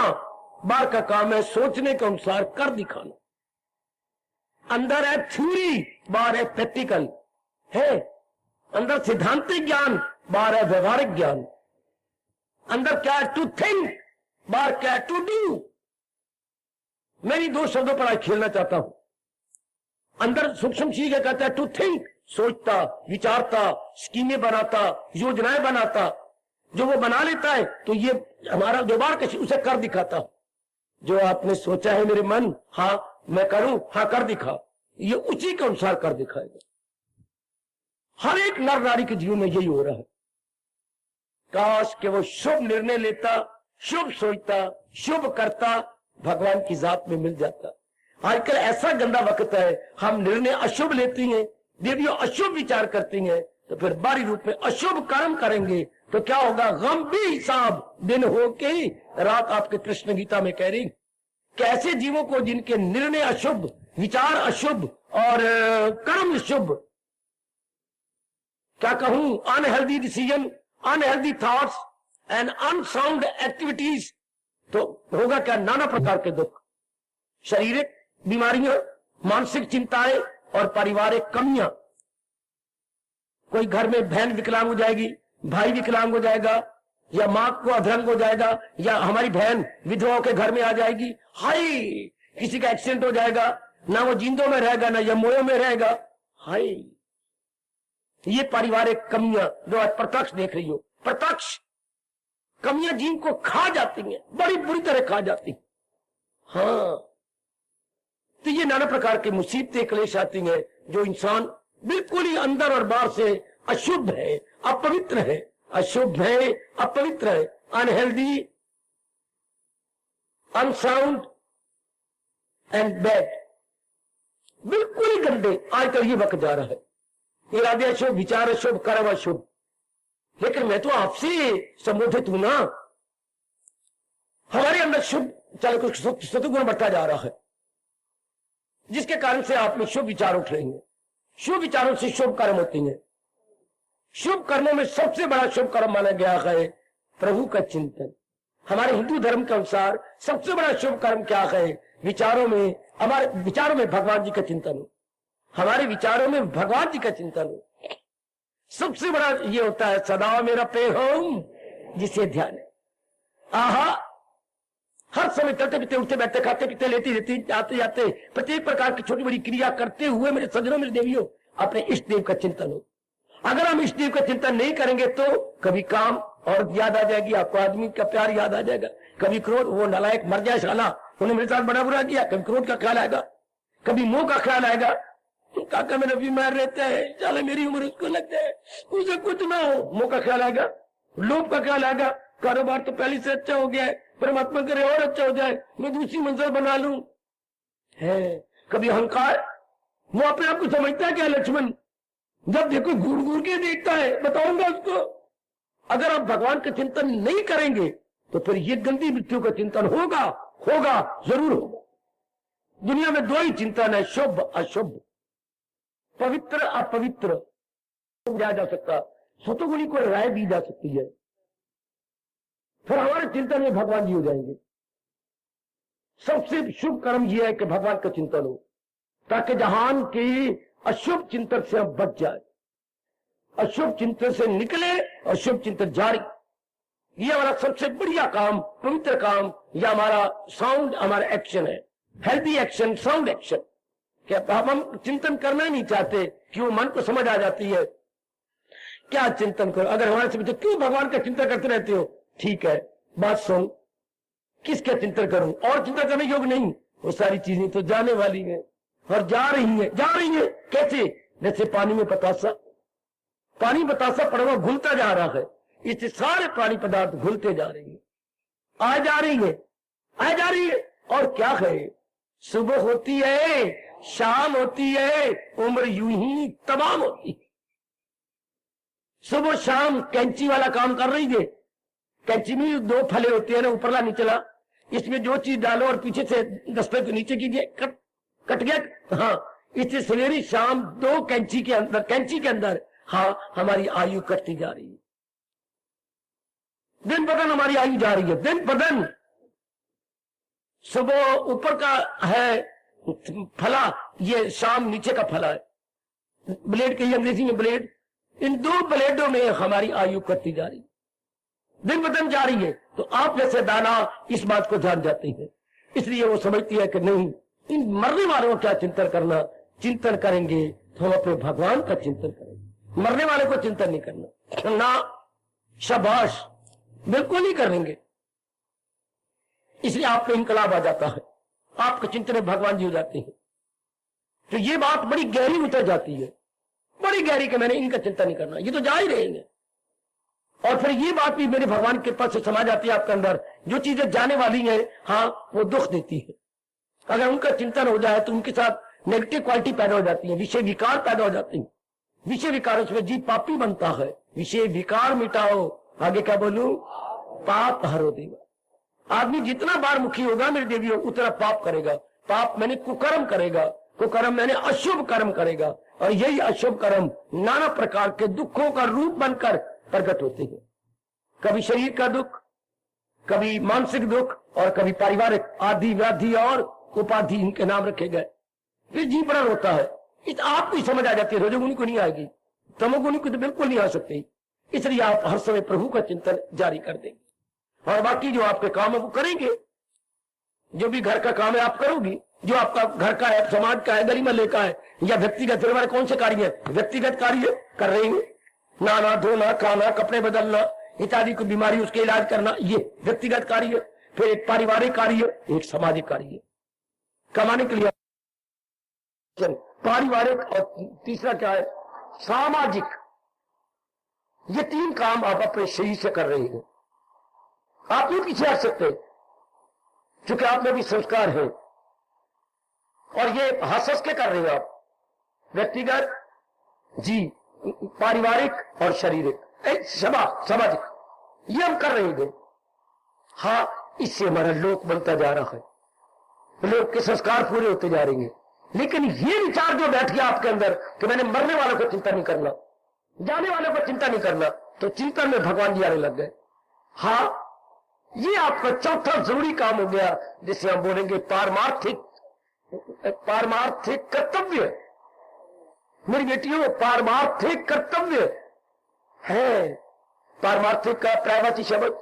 बाहर का काम है सोचने के अनुसार कर दिखाना। अंदर है थ्योरी, बाहर है प्रैक्टिकल है। अंदर सिद्धांतिक ज्ञान, बाहर है व्यवहारिक ज्ञान। अंदर क्या है, टू थिंक, बाहर क्या है, टू डू। मैं इन 2 शब्दों पर आज खेलना चाहता हूं। अंदर सूक्ष्म चीज क्या कहता है, टू थिंक, सोचता, विचारता, स्कीमें बनाता, योजनाएं बनाता। जो वो बना लेता है तो ये हमारा दोबारा कैसे उसे कर दिखाता। जो आपने सोचा है मेरे मन, हाँ मैं करूं, हाँ कर दिखा, ये उसी के अनुसार कर दिखाएगा। हर एक नर नारी के जीवन में यही हो रहा है। काश कि वो शुभ निर्णय लेता, शुभ सोचता, शुभ करता, भगवान की जात में मिल जाता। आजकल ऐसा गंदा वक्त है, हम निर्णय अशुभ लेती हैं, देवियों अशुभ विचार करती हैं, तो फिर बारी रूप में अशुभ कर्म करेंगे तो क्या होगा, गम भी हिसाब दिन हो के रात। आपके कृष्ण गीता में कह रही, कैसे जीवों को जिनके निर्णय अशुभ, विचार अशुभ और कर्म शुभ, क्या कहूं, unhealthy decision, unhealthy thoughts and unsound activities, तो होगा क्या, नाना प्रकार के दुख, शारीरिक बीमारियां, मानसिक चिंताएं और पारिवारिक कमियां। कोई घर में बहन विकलांग हो जाएगी, भाई विकलांग हो जाएगा, या मां को अधरंग हो जाएगा, या हमारी बहन विधवाओं के घर में आ जाएगी। हाय, किसी का एक्सीडेंट हो जाएगा, ना वो जिंदों में रहेगा ना यमोयों में रहेगा। हाय, ये पारिवारिक कमियां जो आज प्रत्यक्ष देख रही हो, प्रत्यक्ष कमियां जिनको खा जाती हैं, बड़ी बुरी तरह खा जाती हैं। हाँ, तो ये नाना प्रकार की मुसीबतें, क्लेश आती हैं, जो इंसान बिल्कुल ही अंदर और बाहर से अशुद्ध है, अपवित्र है, अशुद्ध है, अपवित्र है, अनहेल्दी, अनसाउंड एंड बैड, बिल्कुल ही गंदे। आजकल ये वक्त जा रहा है, इरादे अशुभ, विचार अशुभ, कर्म अशुभ। लेकिन मैं तो आपसे संबोधित हूं ना, हमारे अंदर शुभ, चाहे कुछ सतगुण बढ़ता जा रहा है, जिसके कारण से आप में शुभ विचार उठ रहे हैं। शुभ विचारों से शुभ कर्म होते हैं। शुभ कर्मों में सबसे बड़ा शुभ कर्म माना गया है प्रभु का चिंतन। हमारे हिंदू धर्म के अनुसार सबसे बड़ा शुभ कर्म क्या है, विचारों में, हमारे विचारों में भगवान जी का चिंतन हो, हमारे विचारों में भगवान जी का चिंतन हो। सबसे बड़ा ये होता है, सदा मेरा पे होम जिसे ध्यान है। आहा, हर समय चलते पीते उठते बैठते खाते पीते लेते रहते जाते जाते प्रत्येक प्रकार की छोटी बड़ी क्रिया करते हुए मेरे सज्जनों मेरे देवियों अपने इष्ट देव का चिंतन हो। अगर हम इष्ट देव का चिंतन नहीं करेंगे तो कभी काम और याद आ जाएगी, आपको आदमी का प्यार याद आ जाएगा, कभी क्रोध, वो नालायक मर जाए साला, उन्होंने मेरे साथ बड़ा बुरा किया, कभी क्रोध का ख्याल आएगा, कभी मोह का ख्याल आएगा, काका मेरा बीमार रहता है, चले मेरी उम्र उसको लगता है, उसे कुछ ना हो, मोह का ख्याल आएगा, लोभ का ख्याल आएगा, कारोबार तो पहले से अच्छा हो गया है, परमात्मा करे और अच्छा हो जाए, मैं दूसरी मंजिल बना लूं, है कभी अहंकार, वो अपने आप को समझता है क्या लक्ष्मण, जब देखो घूर घूर के देखता है, बताऊंगा उसको। अगर आप भगवान का चिंतन नहीं करेंगे तो फिर ये गंदी मृत्यु का चिंतन होगा, होगा जरूर होगा। दुनिया में दो ही चिंतन है, शुभ अशुभ, पवित्र अपवित्र, समझा जा सकता, सतोगुणी को राय दी जा सकती है, फिर हमारे चिंतन में भगवान जी हो जाएंगे। सबसे शुभ कर्म यह है कि भगवान का चिंतन हो, ताकि जहान के अशुभ चिंतन से हम बच जाए, अशुभ चिंतन से निकले और शुभ चिंतन जारी। ये हमारा सबसे बढ़िया काम, पवित्र काम, या हमारा साउंड, हमारा एक्शन है, हेल्दी एक्शन, साउंड एक्शन। क्या हम चिंतन करना नहीं चाहते, क्यों मन को समझ आ जाती है, क्या चिंतन करो। अगर हमारे से पूछो क्यों भगवान का चिंतन करते रहते हो, ठीक है बात सुन, किसका चिंतन करूं, और चिंता करने योग नहीं, वो सारी चीजें तो जाने वाली हैं और जा रही है। कैसे? जैसे पानी में बतासा, पानी बतासा पड़ा हुआ घुलता जा रहा है, इससे सारे पानी पदार्थ घुलते जा रहे हैं, आ जा रही है। और क्या है, सुबह होती है, शाम होती है, उम्र यूं ही तमाम होती है। सुबह शाम कैंची वाला काम कर रही है, कैंची में दो फले होते हैं ना, ऊपरला निचला, इसमें जो चीज डालो और पीछे से दस्ते को नीचे कीजिए, कट गया। हाँ, इससे सवेरी शाम दो कैंची के अंदर हाँ हमारी आयु कटती जा रही है, दिन बदन हमारी आयु जा रही है, दिन बदन। सुबह ऊपर का है फला, ये शाम नीचे का फला है, ब्लेड कही अंग्रेजी में ब्लेड, इन दो ब्लेडों में हमारी आयु कटती जा रही है, दिन बदन जा रही है। तो आप जैसे दाना इस बात को जान जाते हैं, इसलिए वो समझती है कि नहीं, इन मरने वालों का क्या चिंतन करना, चिंतन करेंगे तो हम अपने भगवान का चिंतन करेंगे, मरने वाले को चिंतन नहीं करना ना, शाबाश, बिल्कुल नहीं करेंगे। इसलिए आप पे इनकलाब आ जाता है, आपके चिंतन में भगवान जी हो जाते हैं। तो ये बात बड़ी गहरी उतर जाती है, बड़ी गहरी, कि मैंने इनका चिंता नहीं करना, ये तो जा ही रहेंगे। और फिर ये बात भी मेरे भगवान के पास से समा जाती है आपके अंदर, जो चीजें जाने वाली हैं हाँ वो दुख देती है, अगर उनका चिंतन हो जाए तो उनके साथ नेगेटिव क्वालिटी पैदा हो जाती है, विषय विकार पैदा हो जाती है। विषय विकार उसमें जीव पापी बनता है। विषय विकार मिटाओ, आगे क्या बोलूं, पाप हरो देवा। आदमी जितना बार मुखी होगा मेरे देवियों उतना पाप करेगा, पाप मैंने कुकर्म करेगा, कुकर्म मैंने अशुभ कर्म करेगा, और यही अशुभ कर्म नाना प्रकार के दुखों का रूप बनकर प्रकट होते हैं। कभी शरीर का दुख, कभी मानसिक दुख, और कभी पारिवारिक आदि व्याधि और उपाधि इनके नाम रखे गए। फिर जी बड़ा रोता है, इस आपको ही समझ आ जाती है, रजोगुणी को नहीं आएगी, तमोगुणी को तो बिल्कुल नहीं आ सकती। इसलिए आप हर समय प्रभु का चिंतन जारी कर देंगे, और बाकी जो आपके काम है वो करेंगे। जो भी घर का काम है आप करोगी, जो आपका घर का है, समाज का है, गली महल्ले का है, या व्यक्तिगत हमारे कौन से कार्य है, व्यक्तिगत कार्य कर रहे हैं, नहाना धोना, खाना, कपड़े बदलना इत्यादि को, बीमारी उसके इलाज करना, ये व्यक्तिगत कार्य। फिर एक पारिवारिक कार्य, एक सामाजिक कार्य, कमाने के लिए पारिवारिक, और तीसरा क्या है, सामाजिक। ये तीन काम आप अपने शरीर से कर रहे हैं। आप नहीं पीछे हट सकते, क्योंकि आप में भी संस्कार है, और ये हंस के कर रहे हैं आप, व्यक्तिगत जी, पारिवारिक और शारीरिक, सामाजिक, ये हम कर रहे हैं। हाँ, इससे हमारा लोक बनता जा रहा है, लोक के संस्कार पूरे होते जा रहे हैं। लेकिन ये विचार जो बैठ गया आपके अंदर कि मैंने मरने वालों को चिंता नहीं करना, जाने वालों को चिंता नहीं करना, तो चिंतन में भगवान जी आने लग गए। हाँ, ये आपका चौथा जरूरी काम हो गया, जिसे हम बोलेंगे पारमार्थिक कर्तव्य। मेरी बेटियों, पारमार्थिक कर्तव्य है। पारमार्थिक का प्रायवाची शब्द,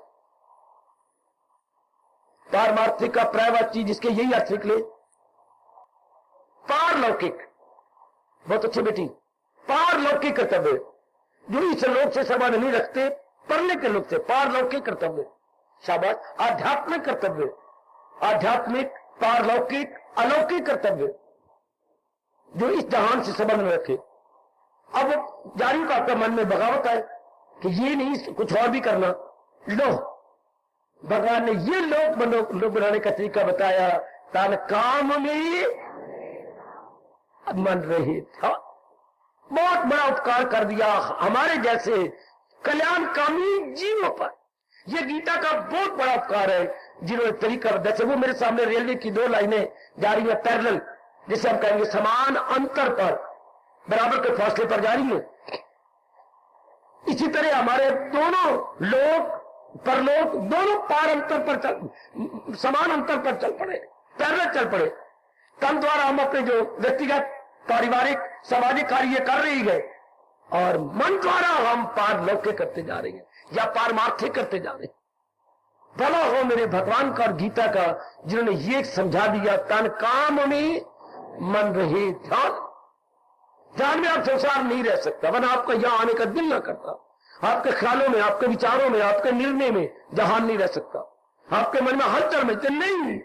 पारमार्थिक का प्रयवाची जिसके यही अर्थ निकले। पारलौकिक, बहुत अच्छी बेटी, पारलौकिक कर्तव्य जो इस लोक से संबंध नहीं रखते, परले के लोक से, पारलौकिक कर्तव्य, शाबाश। आध्यात्मिक कर्तव्य, आध्यात्मिक, पारलौकिक, अलौकिक कर्तव्य जो इस जहान से संबंध में रखे। अब जारी का आपका मन में बगावत है कि ये नहीं कुछ और भी करना, लो भगवान ने ये लोग बनाने का तरीका बताया। तान काम में मन रहे था, बहुत बड़ा उपकार कर दिया हमारे जैसे कल्याणकामी जीवों पर। यह गीता का बहुत बड़ा उपकार है जिन्होंने तरीका, जैसे वो मेरे सामने रेलवे की 2 लाइनें जा रही है पैरेलल, जिसे हम कहेंगे समान अंतर पर, बराबर के फासले पर जा रही है। इसी तरह हमारे दोनों लोक परलोक दोनों पार अंतर पर समान अंतर पर चल पड़े, पैरेलल चल पड़े। तन द्वारा हम अपने जो व्यक्तिगत पारिवारिक सामाजिक कार्य कर रही है और मन द्वारा हम पारलौकिक करते जा रहे हैं या पारमार्थिक करते जा रहे हैं। भला हो मेरे भगवान का और गीता का जिन्होंने ये समझा दिया, तन काम में मन रहे ध्यान। ध्यान में आप संसार नहीं रह सकता, वरना आपका यहां आने का दिल ना करता। आपके ख्यालों में, आपके विचारों में, आपके निर्णय में जहान नहीं रह सकता। आपके मन में हलचल में नहीं,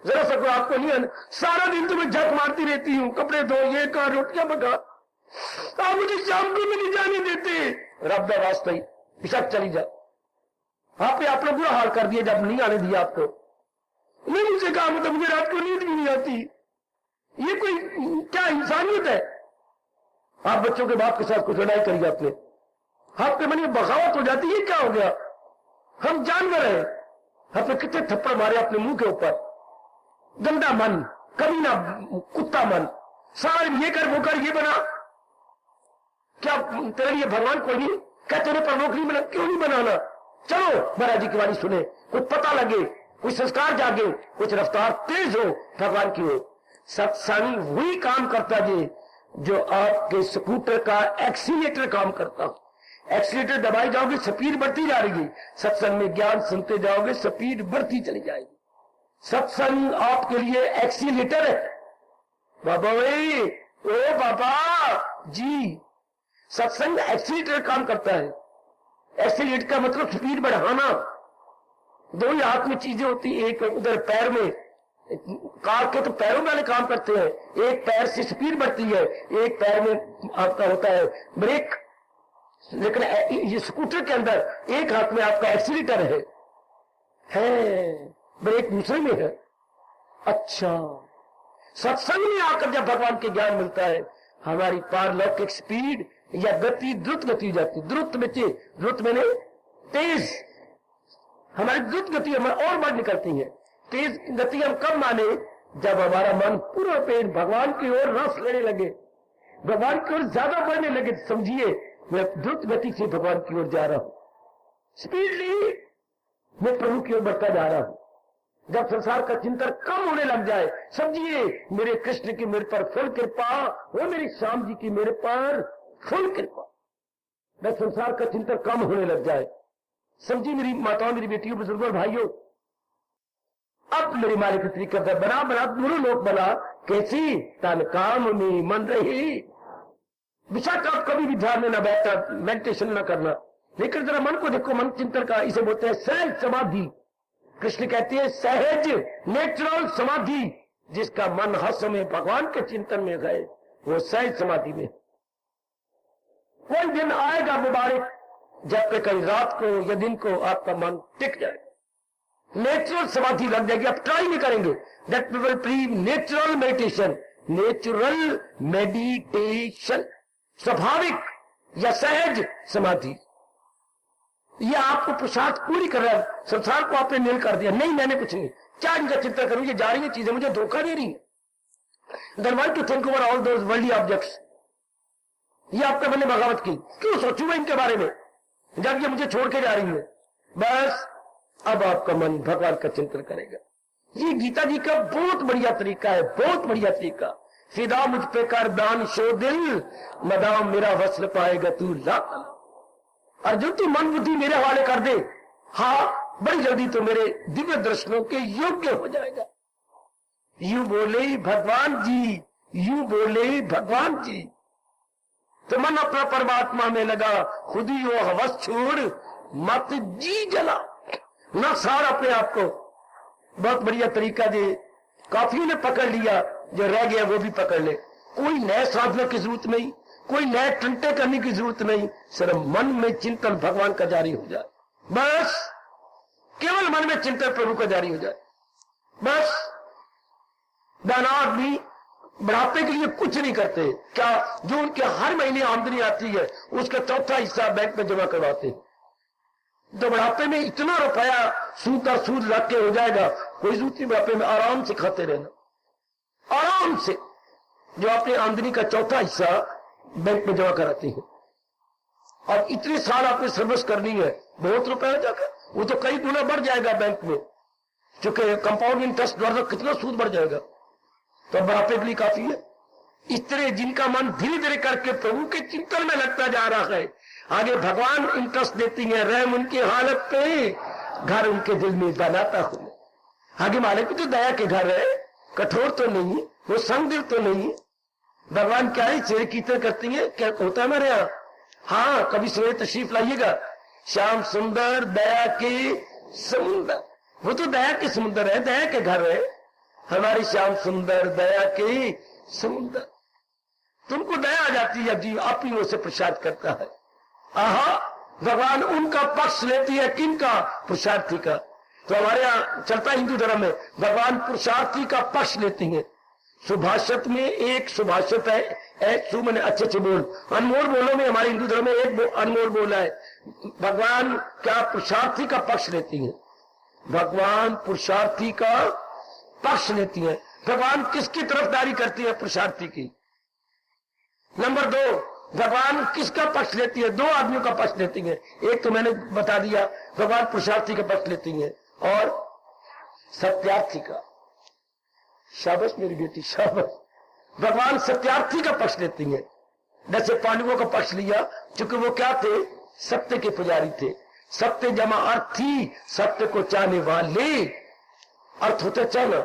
जरा सा कोई आपको नहीं है, सारा दिन तुम्हें झक मारती रहती हूं, कपड़े धो, ये कर, रोटियां पका, आप मुझे शाम को नहीं जाने देते, रब दा वास्ता ही पिछक चली जा। आपने अपना बुरा हाल कर दिया जब नहीं आने दिया आपको। नहीं मुझे कहा, मतलब मुझे रात को नींद भी नहीं आती। ये कोई क्या इंसानियत है? आप बच्चों के बाप के साथ कुछ लड़ाई करिए, आपने आपके मन में बगावत हो जाती है, क्या हो गया? हम जानवर हैं। आपने कितने थप्पड़ मारे अपने मुंह के ऊपर। गंदा मन, कमीना कुत्ता मन, सारे ये कर वो कर, ये बना। क्या तेरे लिए भगवान कोई नहीं? क्या तेरे पर नौकरी बना? क्यों नहीं बनाना? चलो महाराज जी की वाणी सुने, कुछ पता लगे, कुछ संस्कार जागे, कुछ रफ्तार तेज हो भगवान की ओर। सत्संग वही काम करता जी जो आपके स्कूटर का एक्सीलेटर काम करता। एक्सीलेटर दबाई जाओगे, स्पीड बढ़ती जा रही है। सत्संग में ज्ञान सुनते जाओगे, स्पीड बढ़ती चली जाएगी। सत्संग आपके लिए एक्सीलेटर है। बाबा भाई, ओ बाबा जी, सत्संग एक्सीलेटर काम करता है। एक्सीलेटर का मतलब स्पीड बढ़ाना। दो ही हाथ में चीजें होती है, एक उधर पैर में, कार के तो पैरों वाले काम करते हैं, एक पैर से स्पीड बढ़ती है, एक पैर में आपका होता है ब्रेक। लेकिन ये स्कूटर के अंदर एक हाथ में आपका एक्सीलेटर है, ब्रेक दूसरे में है। अच्छा, सत्संग में आकर जब भगवान के ज्ञान मिलता है, हमारी पारलौकिक स्पीड या गति द्रुत गति हो जाती। द्रुत बच्चे, द्रुत मैंने तेज, हमारी द्रुत गति हमारे और बढ़ निकलती है। तेज गति हम कब माने? जब हमारा मन पूरा पेट भगवान की ओर रस लेने लगे, भगवान की ओर ज्यादा बढ़ने लगे। समझिए, मैं द्रुत गति से भगवान की ओर जा रहा हूं, स्पीडली मैं प्रभु की ओर बढ़ता जा रहा हूं। जब संसार का चिंतन कम होने लग जाए, समझिए मेरे कृष्ण की मेरे पर फुल कृपा, वो मेरी श्याम जी की मेरे पर फुल कृपा। जब संसार का चिंतन कम होने लग जाए, समझिए मेरी माताओं, मेरी बेटियों, बुजुर्गों, भाइयों, अब मेरी मालिक की तरीका बना गुरु लोक बना। कैसी? तन काम में मन रही। बेशक आप कभी भी ध्यान में न बैठना, मेडिटेशन न करना, लेकिन जरा मन को देखो, मन चिंतन का, इसे बोलते हैं सहज समाधि। कृष्ण कहते हैं सहज नेचुरल समाधि। जिसका मन हर समय भगवान के चिंतन में गए, वो सहज समाधि में। कोई दिन आएगा मुबारक जब कहीं रात को या दिन को आपका मन टिक जाए, नेचुरल समाधि लग जाएगी। आप ट्राई नहीं करेंगे, that we will pre natural meditation. Natural meditation, स्वाभाविक या सहज समाधि। ये आपको पुरुषार्थ पूरी कर रहा है। संसार को आपने नील कर दिया, नहीं मैंने कुछ नहीं, क्या इनका चिंता करूं, ये जा रही है चीजें मुझे धोखा दे रही है। Then why to think over all those worldly objects. ये आपके मन ने बगावत की, क्यों सोचूं मैं इनके बारे में जब ये मुझे छोड़ के जा रही है। बस अब आपका मन भगवान का चिंतन करेगा। ये गीता जी का बहुत बढ़िया तरीका है, बहुत बढ़िया तरीका। फिदा मुझ पे कर दान शो दिल, मदाम मेरा वस्ल पाएगा तू लाख। अर्जुन तू मन बुद्धि मेरे हवाले कर दे। हाँ, बड़ी जल्दी तो मेरे दिव्य दर्शनों के योग्य हो जाएगा। यूं बोले भगवान जी, यूं बोले भगवान जी। तो मन अपना परमात्मा में लगा, खुद ही वो हवस छोड़ मत जी जला। ना सार अपने आप को। बहुत बढ़िया तरीका दे, काफी ने पकड़ लिया, जो रह गया वो भी पकड़ ले। कोई नए साधना की जरूरत नहीं, कोई नए टंटे करने की जरूरत नहीं, सिर्फ मन में चिंतन भगवान का जारी हो जाए। बस केवल मन में चिंतन प्रभु का जारी हो जाए। बस दाना आदमी बढ़ापे के लिए कुछ नहीं करते। क्या जो उनके हर महीने आमदनी आती है उसका चौथा हिस्सा बैंक में जमा करवाते हैं। तो बुढ़ापे में इतना रुपया सूद और सूद लग के हो जाएगा, कोई जरूरत नहीं। बुढ़ापे में आराम से खाते रहना, आराम से, जो अपनी आमदनी का चौथा हिस्सा बैंक में जमा कराते हैं। और इतने साल आपने सर्विस करनी है, बहुत रुपया हो जाएगा, वो तो कई गुना बढ़ जाएगा बैंक में, क्योंकि कंपाउंड इंटरेस्ट द्वारा कितना सूद बढ़ जाएगा। तो बुढ़ापे के लिए काफी है। इस तरह जिनका मन धीरे धीरे करके प्रभु के चिंतन में लगता जा रहा है, आगे भगवान इंटरेस्ट देती है, रहम उनकी हालत पे घर उनके दिल में बनाता हूं। आगे मालिक तो दया के घर है, कठोर तो नहीं, वो संग दिल तो नहीं। भगवान क्या है, शेर कीर्तन करती है, क्या होता है हमारे यहाँ। हाँ, कभी सवेरे तशरीफ लाइएगा। श्याम सुंदर दया के समुंदर, वो तो दया के समुंदर है, दया के घर है हमारी। श्याम सुंदर दया के समुंदर, तुमको दया आ जाती है, जी आप ही उसे प्रसाद करता है। आहा, भगवान उनका पक्ष लेती है, किनका? पुरुषार्थी का। तो हमारे यहाँ चलता हिंदू धर्म में भगवान पुरुषार्थी का पक्ष लेती है। सुभाषित में एक सुभाषित है, सु मैंने अच्छे बोल, अनमोल बोलो में हमारे हिंदू धर्म में एक अनमोल बोला है। भगवान क्या पुरुषार्थी का पक्ष लेती है? भगवान पुरुषार्थी का पक्ष लेती है। भगवान किसकी तरफदारी करती है? पुरुषार्थी की। नंबर 2, भगवान किसका पक्ष लेती है? 2 आदमियों का पक्ष लेती है। एक तो मैंने बता दिया, भगवान पुरुषार्थी का पक्ष लेती है, और सत्यार्थी का। शाबाश मेरी बेटी, शाबाश। भगवान सत्यार्थी का पक्ष लेती है। जैसे पांडवों का पक्ष लिया, क्योंकि वो क्या थे? सत्य के पुजारी थे। सत्य जमा अर्थी, सत्य को चाहने वाले, अर्थ होते चाहना।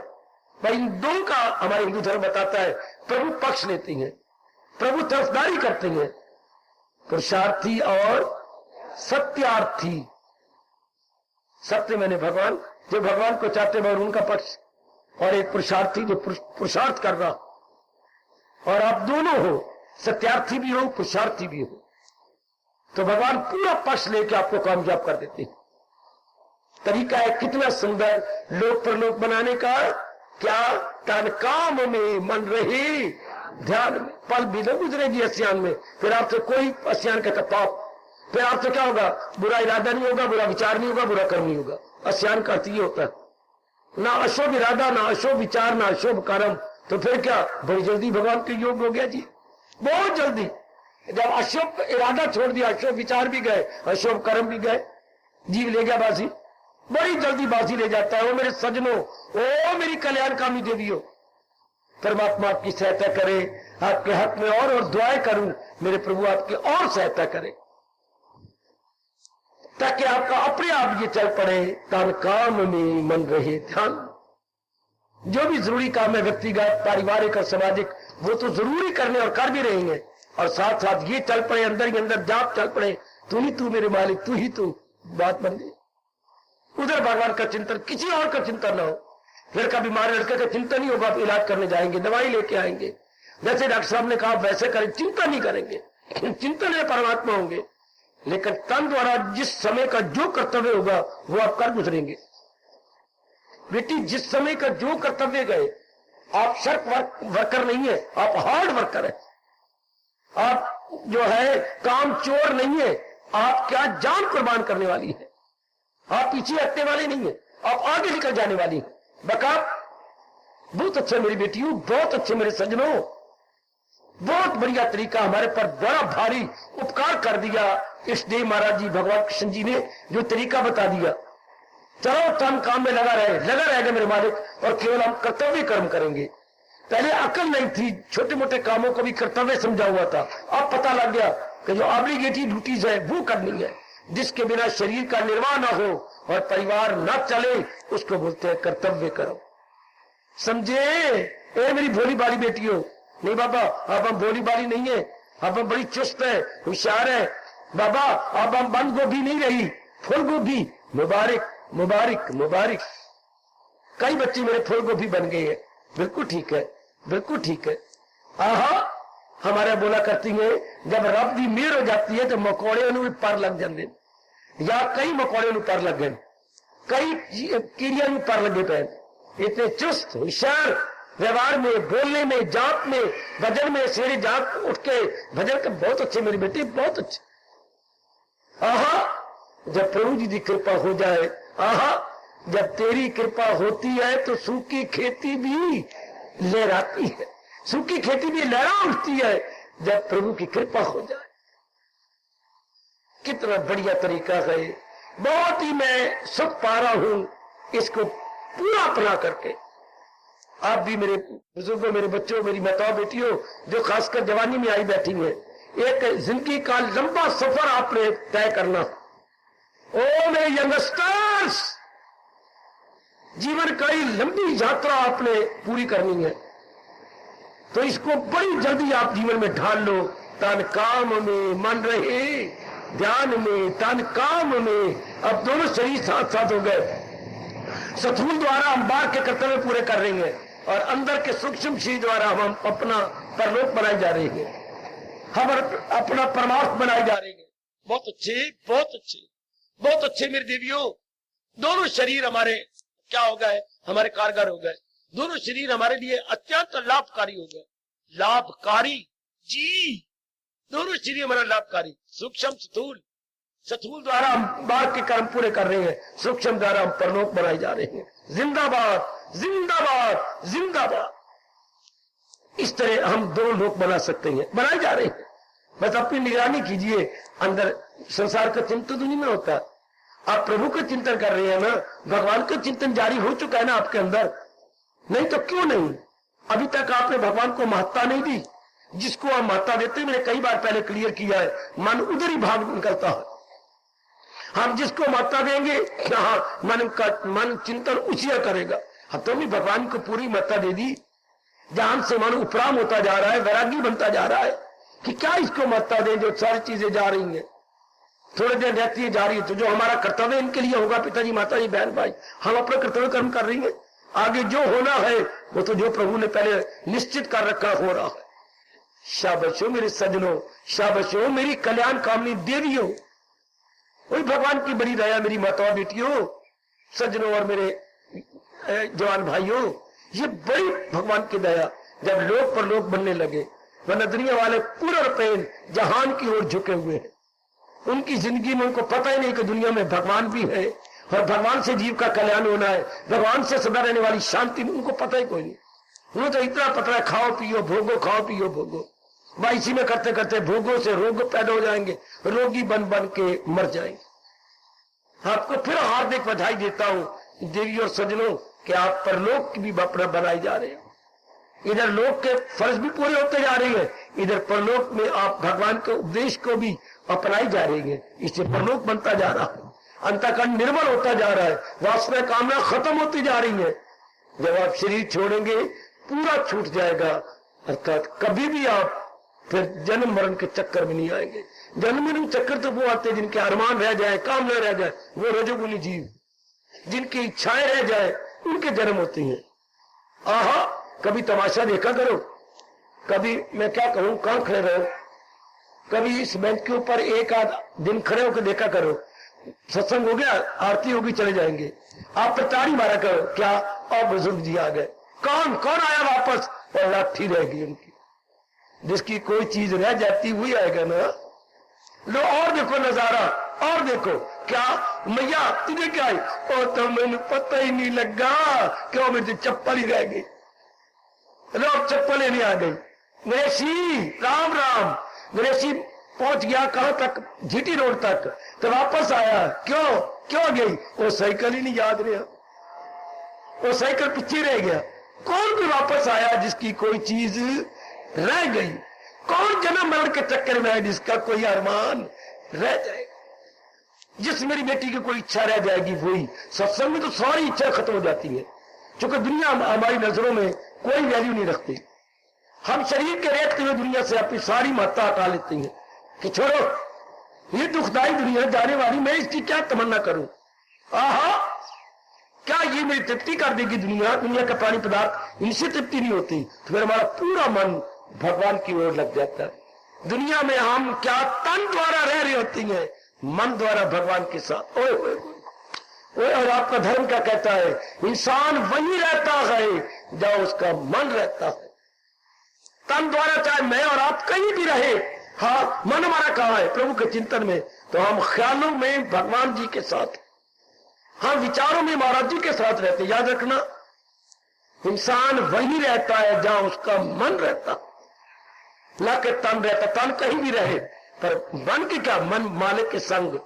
भाई इन 2 का हमारे हिंदू धर्म बताता है, प्रभु पक्ष लेती है, प्रभु तरफदारी करते हैं, पुरुषार्थी और सत्यार्थी। सत्य मैंने भगवान, जो भगवान को चाहते हैं उनका पक्ष, और एक पुरुषार्थी जो पुरुषार्थ कर रहा। और आप दोनों हो, सत्यार्थी भी हो, पुरुषार्थी भी हो, तो भगवान पूरा पक्ष लेके आपको कामयाब कर देते हैं। तरीका है कितना सुंदर, लोक परलोक बनाने का। क्या? तन काम में मन रहे ध्यान में, पल भी न गुजरेगी अस्यान में। फिर आपसे कोई अस्यान का पाप, फिर आपसे क्या होगा? बुरा इरादा नहीं होगा, बुरा विचार नहीं होगा, बुरा कर्म नहीं होगा। अस्यान का अर्थ ये होता है, ना अशुभ इरादा, ना अशुभ विचार, ना अशुभ कर्म। तो फिर क्या? बड़ी जल्दी भगवान के योग हो गया जी, बहुत जल्दी। जब अशुभ इरादा छोड़ दिया, अशुभ विचार भी गए, अशुभ कर्म भी गए, जीव ले गया बाजी, बड़ी जल्दी बाजी ले जाता है। ओ मेरे सजनों, ओ मेरी कल्याणकामी देवियों, परमात्मा आपकी सहायता करे, आपके हक में और दुआएं करूं, मेरे प्रभु आपकी और सहायता करे, ताकि आपका अपने आप ये चल पड़े, तन काम में मन रहे ध्यान। जो भी जरूरी काम है, व्यक्तिगत, पारिवारिक और सामाजिक, वो तो जरूरी करने और कर भी रहेंगे, और साथ साथ ये चल पड़े, अंदर ही अंदर जाप चल पड़े, तू ही तू मेरे मालिक, तू ही तू, बात बन गई। उधर भगवान का चिंतन, किसी और का चिंतन ना हो। लड़का बीमार, लड़के का चिंतन नहीं होगा, आप इलाज करने जाएंगे, दवाई लेके आएंगे, जैसे डॉक्टर साहब ने कहा वैसे करें, चिंता नहीं करेंगे। चिंतन है परमात्मा होंगे, लेकिन तन द्वारा जिस समय का जो कर्तव्य होगा वो आप कर गुजरेंगे। बेटी, जिस समय का जो कर्तव्य गए, आप सिर्फ वर्कर नहीं है, आप हार्ड वर्कर है। आप जो है काम चोर नहीं है, आप क्या जान कुर्बान करने वाली है। आप पीछे हटने वाले नहीं है, आप आगे निकल जाने वाली है। बका बहुत अच्छे मेरी बेटियों, बहुत अच्छे मेरे सज्जनों, बहुत बढ़िया तरीका हमारे पर बड़ा भारी उपकार कर दिया इस देव महाराज जी, भगवान कृष्ण जी ने जो तरीका बता दिया। चलो तन काम में लगा रहेगा मेरे मालिक, और केवल हम कर्तव्य कर्म करेंगे। पहले अकल नहीं थी, छोटे मोटे कामों को भी कर्तव्य समझा हुआ था। अब पता लग गया कि जो ऑब्लिगेटरी ड्यूटीज है वो करनी है, जिसके बिना शरीर का निर्वाह ना हो और परिवार ना चले, उसको बोलते हैं कर्तव्य कर्म। समझे? ए मेरी भोली बाली बेटियों, नहीं बाबा अब हम भोली बाली नहीं है, अब हम बड़ी चुस्त है, होशियार है बाबा, अब हम बंद गोभी नहीं रही, फूल गोभी। मुबारक मुबारक मुबारक। कई बच्चे मेरे फूल गोभी बन गए हैं। बिल्कुल ठीक है, बिल्कुल ठीक है। आहा, हमारे बोला करती है जब रब की मेहर हो जाती है तो मकौड़े भी पर लग जाते, या कई मकौड़े पर लग गए, कई कीड़िया भी पर लगे पे। इतने चुस्त होशियार व्यवहार में, बोलने में, जाप में, भजन में, सवेरे जाप उठ के भजन का बहुत अच्छे मेरी बेटी, बहुत अच्छे। आहा, जब प्रभु जी की कृपा हो जाए, आहा, जब तेरी कृपा होती है तो सूखी खेती भी लहराती है, सूखी खेती भी लहरा उठती है जब प्रभु की कृपा हो जाए। कितना बढ़िया तरीका है, बहुत ही मैं सुख पा रहा हूं इसको पूरा अपना करके। आप भी मेरे बुजुर्गों, मेरे बच्चों, मेरी माताओं बेटियों जो खासकर जवानी में आई बैठी हैं, एक जिंदगी का लंबा सफर आपने तय करना। ओ मेरे यंगस्टर्स, जीवन की लंबी यात्रा आपने पूरी करनी है, तो इसको बड़ी जल्दी आप जीवन में ढाल लो। तन काम में मन रहे, ध्यान में, तन काम में। अब दोनों शरीर साथ साथ हो गए। स्थूल द्वारा हम बाहर के कर्तव्य पूरे कर रहे हैं और अंदर के सूक्ष्म शरीर द्वारा हम अपना परलोक बनाए जा रहे हैं, हम अपना परमार्थ बनाए जा रहे हैं। बहुत अच्छे, बहुत अच्छे, बहुत अच्छे मेरे देवियों। दोनों शरीर हमारे क्या हो गए? हमारे कारगर हो गए। दोनों शरीर हमारे लिए अत्यंत लाभकारी हो गए। लाभकारी जी, दोनों शरीर हमारा लाभकारी। सूक्ष्म स्थूल, स्थूल द्वारा हम बाहर के कर्म पूरे कर रहे हैं, सूक्ष्म द्वारा हम परलोक बनाए जा रहे हैं। जिंदाबाद जिंदाबाद जिंदाबाद। इस तरह हम दो लोक बना सकते हैं, बनाए जा रहे हैं। बस अपनी निगरानी कीजिए। अंदर संसार का चिंतन तो नहीं में होता, आप प्रभु का चिंतन कर रहे हैं ना, भगवान का चिंतन जारी हो चुका है ना आपके अंदर। नहीं तो क्यों नहीं? अभी तक आपने भगवान को महत्ता नहीं दी। जिसको आप महत्ता देते, मैंने कई बार पहले क्लियर किया है, मन उधर ही भाग निकलता है। हम जिसको महत्ता देंगे, हाँ, मन चिंतन उसी करेगा। हम तो भी भगवान को पूरी महत्ता दे दी। जहां से मन उपराम होता जा रहा है, वैरागी बनता जा रहा है कि क्या इसको महत्ता दें जो सारी चीजें जा रही हैं, थोड़े देर रहती है, जा रही है। तो जो हमारा कर्तव्य इनके लिए होगा, पिताजी, माताजी, बहन भाई, हम अपना कर्तव्य कर्म कर रही है। आगे जो होना है वो तो जो प्रभु ने पहले निश्चित कर रखा हो रहा है। शाबाश हो मेरे सजनों, शाबाश हो मेरी कल्याण कामनी देवियों। वही भगवान की बड़ी दया मेरी माताओं, बेटियों, सज्जनों और मेरे जवान भाइयों, ये बड़ी भगवान की दया। जब लोक पर लोक बनने लगे, वरना दुनिया वाले पूरा प्रेम जहान की ओर झुके हुए हैं। उनकी जिंदगी में उनको पता ही नहीं कि दुनिया में भगवान भी है और भगवान से जीव का कल्याण होना है, भगवान से सदा रहने वाली शांति, उनको पता ही कोई नहीं। उन्हें तो इतना पता है, खाओ पियो भोगो, खाओ पियो भोगो। भाई इसी में करते करते भोगों से रोग पैदा हो जाएंगे, रोगी बन बन के मर जाएंगे। आपको फिर हार्दिक बधाई देता हूं देवी और सज्जनों कि आप परलोक की भी अपना बनाई जा रहे हो। इधर लोक के फर्ज भी पूरे होते जा रहे हैं, इधर परलोक में आप भगवान के उपदेश को भी अपनाई जा रही है। इससे परलोक बनता जा रहा है, अंतःकरण निर्मल होता जा रहा है, वासना कामना खत्म होती जा रही है। जब आप शरीर छोड़ेंगे पूरा छूट जाएगा, अर्थात कभी भी आप फिर जन्म मरण के चक्कर में नहीं आएंगे। जन्म मरण चक्कर तो वो आते हैं जिनके अरमान रह जाए, काम न रह जाए, वो रजोगुनी जीव, जिनकी इच्छाएं रह जाए, उनके जन्म होते हैं। आहा, कभी तमाशा देखा करो, कभी मैं क्या कहूं, कहां खड़े रहो, कभी इस बेंच के ऊपर एक आध दिन खड़े होकर देखा करो। सत्संग हो गया, आरती होगी, चले जाएंगे, आप पर ताड़ी मारा करो, क्या और बुजुर्ग जी आ गए, कौन कौन आया वापस, और लाठी रहेगी उनकी। जिसकी कोई चीज रह जाती हुई आएगा ना, लो और देखो नजारा, और देखो क्या मैया तुझे क्या आई, और तो मैंने पता ही नहीं लगा, क्यों मेरी चप्पल ही रह गई, लो चप्पल ही नहीं आ गई। गणेशी राम राम, गणेशी पहुंच गया कहां तक, जीटी रोड तक, तो वापस आया, क्यों क्यों गई, वो साइकिल ही नहीं याद रहा, वो साइकिल पीछे रह गया। कौन भी वापस आया जिसकी कोई चीज रह गई, कौन जन्म मरण के चक्कर में है जिसका कोई अरमान रह जाएगा। जिस मेरी बेटी की कोई इच्छा रह जाएगी वही। सत्संग में तो सारी इच्छा खत्म हो जाती है, क्योंकि दुनिया हमारी नजरों में कोई वैल्यू नहीं रखती। हम शरीर के रहते हुए दुनिया से अपनी सारी महत्ता हटा लेते हैं कि छोड़ो ये दुखदाई दुनिया जाने वाली, मैं इसकी क्या तमन्ना करूं। आहा, क्या ये मेरी तृप्ति कर देगी दुनिया? दुनिया का प्राणी पदार्थ इनसे तृप्ति नहीं होती। तो फिर हमारा पूरा मन भगवान की ओर लग जाता है। दुनिया में हम क्या तन द्वारा रह रही होती हैं, मन द्वारा भगवान के साथ। ओए ओए ओए, और आपका धर्म क्या कहता है? इंसान वही रहता है जहां उसका मन रहता है। तन द्वारा चाहे मैं और आप कहीं भी रहे, हाँ, मन हमारा कहाँ है? प्रभु के चिंतन में। तो हम ख्यालों में भगवान जी के साथ, हम विचारों में महाराज जी के साथ रहते। याद रखना, इंसान वही रहता है जहां उसका मन रहता, ना कि तन रहता। तन कहीं भी रहे, पर मन के क्या? मन मालिक के संग।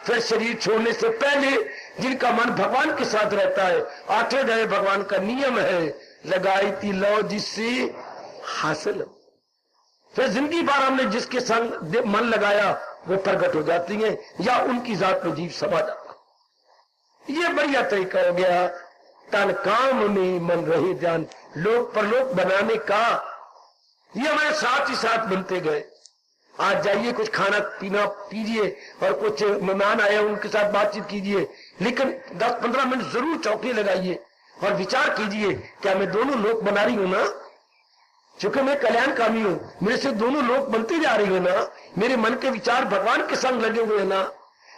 फिर शरीर छोड़ने से पहले जिनका मन भगवान के साथ रहता है, 8वें अध्याय भगवान का नियम है, लगाई थी लो जिससे हासिल। फिर जिंदगी भर हमने जिसके संग मन लगाया वो प्रकट हो जाती है, या उनकी जात में जीव समा जाता। ये बढ़िया तरीका हो गया तन काम में मन रहे ध्यान, लोक परलोक बनाने का। ये हमारे साथ ही साथ बनते गए। आज जाइए, कुछ खाना पीना पीजिए, और कुछ मेहमान आए उनके साथ बातचीत कीजिए, लेकिन 10-15 मिनट जरूर चौकी लगाइए और विचार कीजिए, क्या मैं दोनों लोक बना रही हूं ना? चूंकि मैं कल्याणकामी हूं, मेरे से दोनों लोक बनते जा रही है ना? मेरे मन के विचार भगवान के संग लगे हुए हैं ना?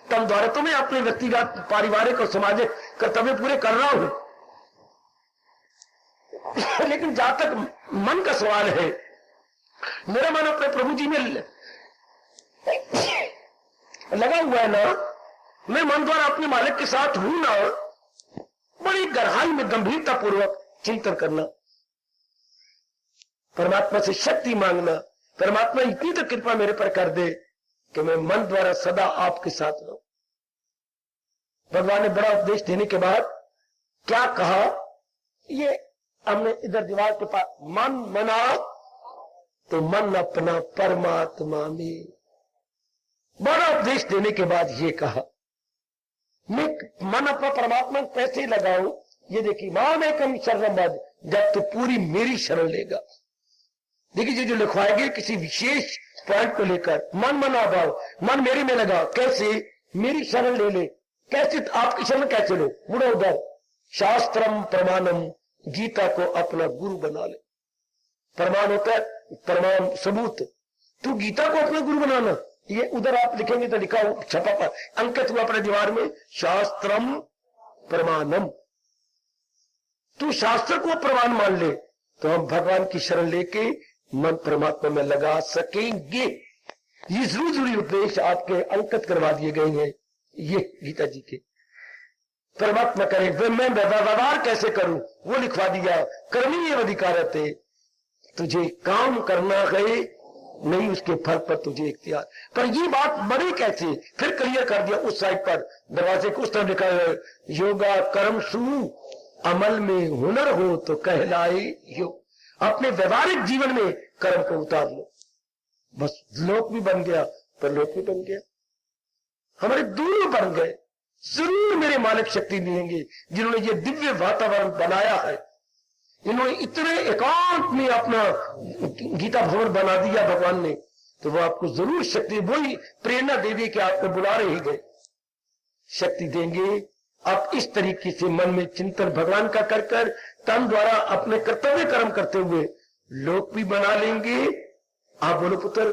तब द्वारा तो मैं अपने व्यक्तिगत, पारिवारिक और सामाजिक कर्तव्य पूरे कर रहा हूं। लेकिन जहां तक मन का सवाल है, मेरा मन अपने प्रभु जी में लगा हुआ है ना, मैं मन द्वारा अपने मालिक के साथ हूं ना, बड़ी गहराई में गंभीरता पूर्वक चिंतन करना, परमात्मा से शक्ति मांगना, परमात्मा इतनी तो कृपा मेरे पर कर दे कि मैं मन द्वारा सदा आपके साथ रहूं। भगवान ने बड़ा उपदेश देने के बाद क्या कहा, ये हमने इधर दीवार के पास, मन मना तो मन अपना परमात्मा में। बड़ा उपदेश देने के बाद ये कहा, मैं मन अपना परमात्मा कैसे लगाऊं? ये देखिए, मां में कम शरण बाद, जब तो पूरी मेरी शरण लेगा। देखिए, जो लिखवाएंगे किसी विशेष पॉइंट को लेकर, मन मना भाव, मन मेरे में लगा, कैसे? मेरी शरण ले ले। कैसे? आपकी शरण कैसे लो? मुड़ो उधर, शास्त्रम प्रमाणम, गीता को अपना गुरु बना ले। प्रमाण होता है प्रमाण, सबूत। तू गीता को अपना गुरु बनाना, ये उधर आप लिखेंगे तो लिखा हो, छपा पर अंकित हुआ अपने दीवार में, शास्त्रम प्रमाणम। तू शास्त्र को प्रमाण मान ले तो हम भगवान की शरण लेके मन परमात्मा में लगा सकेंगे। ये जरूरी उपदेश आपके अंकित करवा दिए गए हैं, ये गीता जी के। परमात्मा करे, मैं व्यवहार कैसे करूं वो लिखवा दिया। कर्मी अधिकार थे, तुझे काम करना है, नहीं उसके फल पर तुझे इख्तियार। पर ये बात बड़ी कैसे फिर क्लियर कर दिया उस साइड पर, दरवाजे को उस तरह लिखा है, योगा कर्म सु अमल में हुनर हो तो कहलाए योग। अपने व्यवहारिक जीवन में कर्म को उतार लो, बस लोक भी बन गया, पर लोक भी बन गया, हमारे दोनों बन गए। जरूर मेरे मालिक शक्ति देंगे, जिन्होंने ये दिव्य वातावरण बनाया है, इन्होंने इतने एकांत में अपना गीता भवन बना दिया भगवान ने, तो वो आपको जरूर शक्ति, वही प्रेरणा देवी कि आपको बुला रहे गए, शक्ति देंगे। आप इस तरीके से मन में चिंतन भगवान का कर कर तन द्वारा अपने कर्तव्य कर्म करते हुए लोक भी बना लेंगे। आप बोलो पुत्र,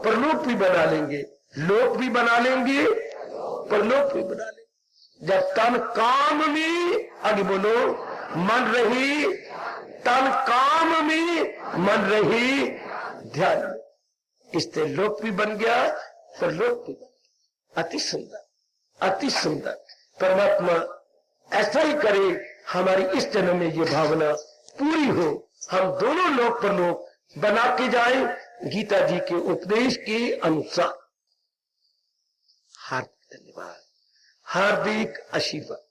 परलोक भी बना लेंगे, लोक भी बना लेंगे, परलोक भी बना लेंगे। जब तन काम में, आगे बोलो, मन रही, तन काम में मन रही ध्यान में, इससे लोक भी बन गया, परलोक भी बन गया। अति सुंदर, अति सुंदर। परमात्मा ऐसा ही करे, हमारी इस जन्म में ये भावना पूरी हो, हम दोनों लोक परलोक बना के जाएं गीता जी के उपदेश के अनुसार। हार्दिक धन्यवाद, हार्दिक आशीर्वाद।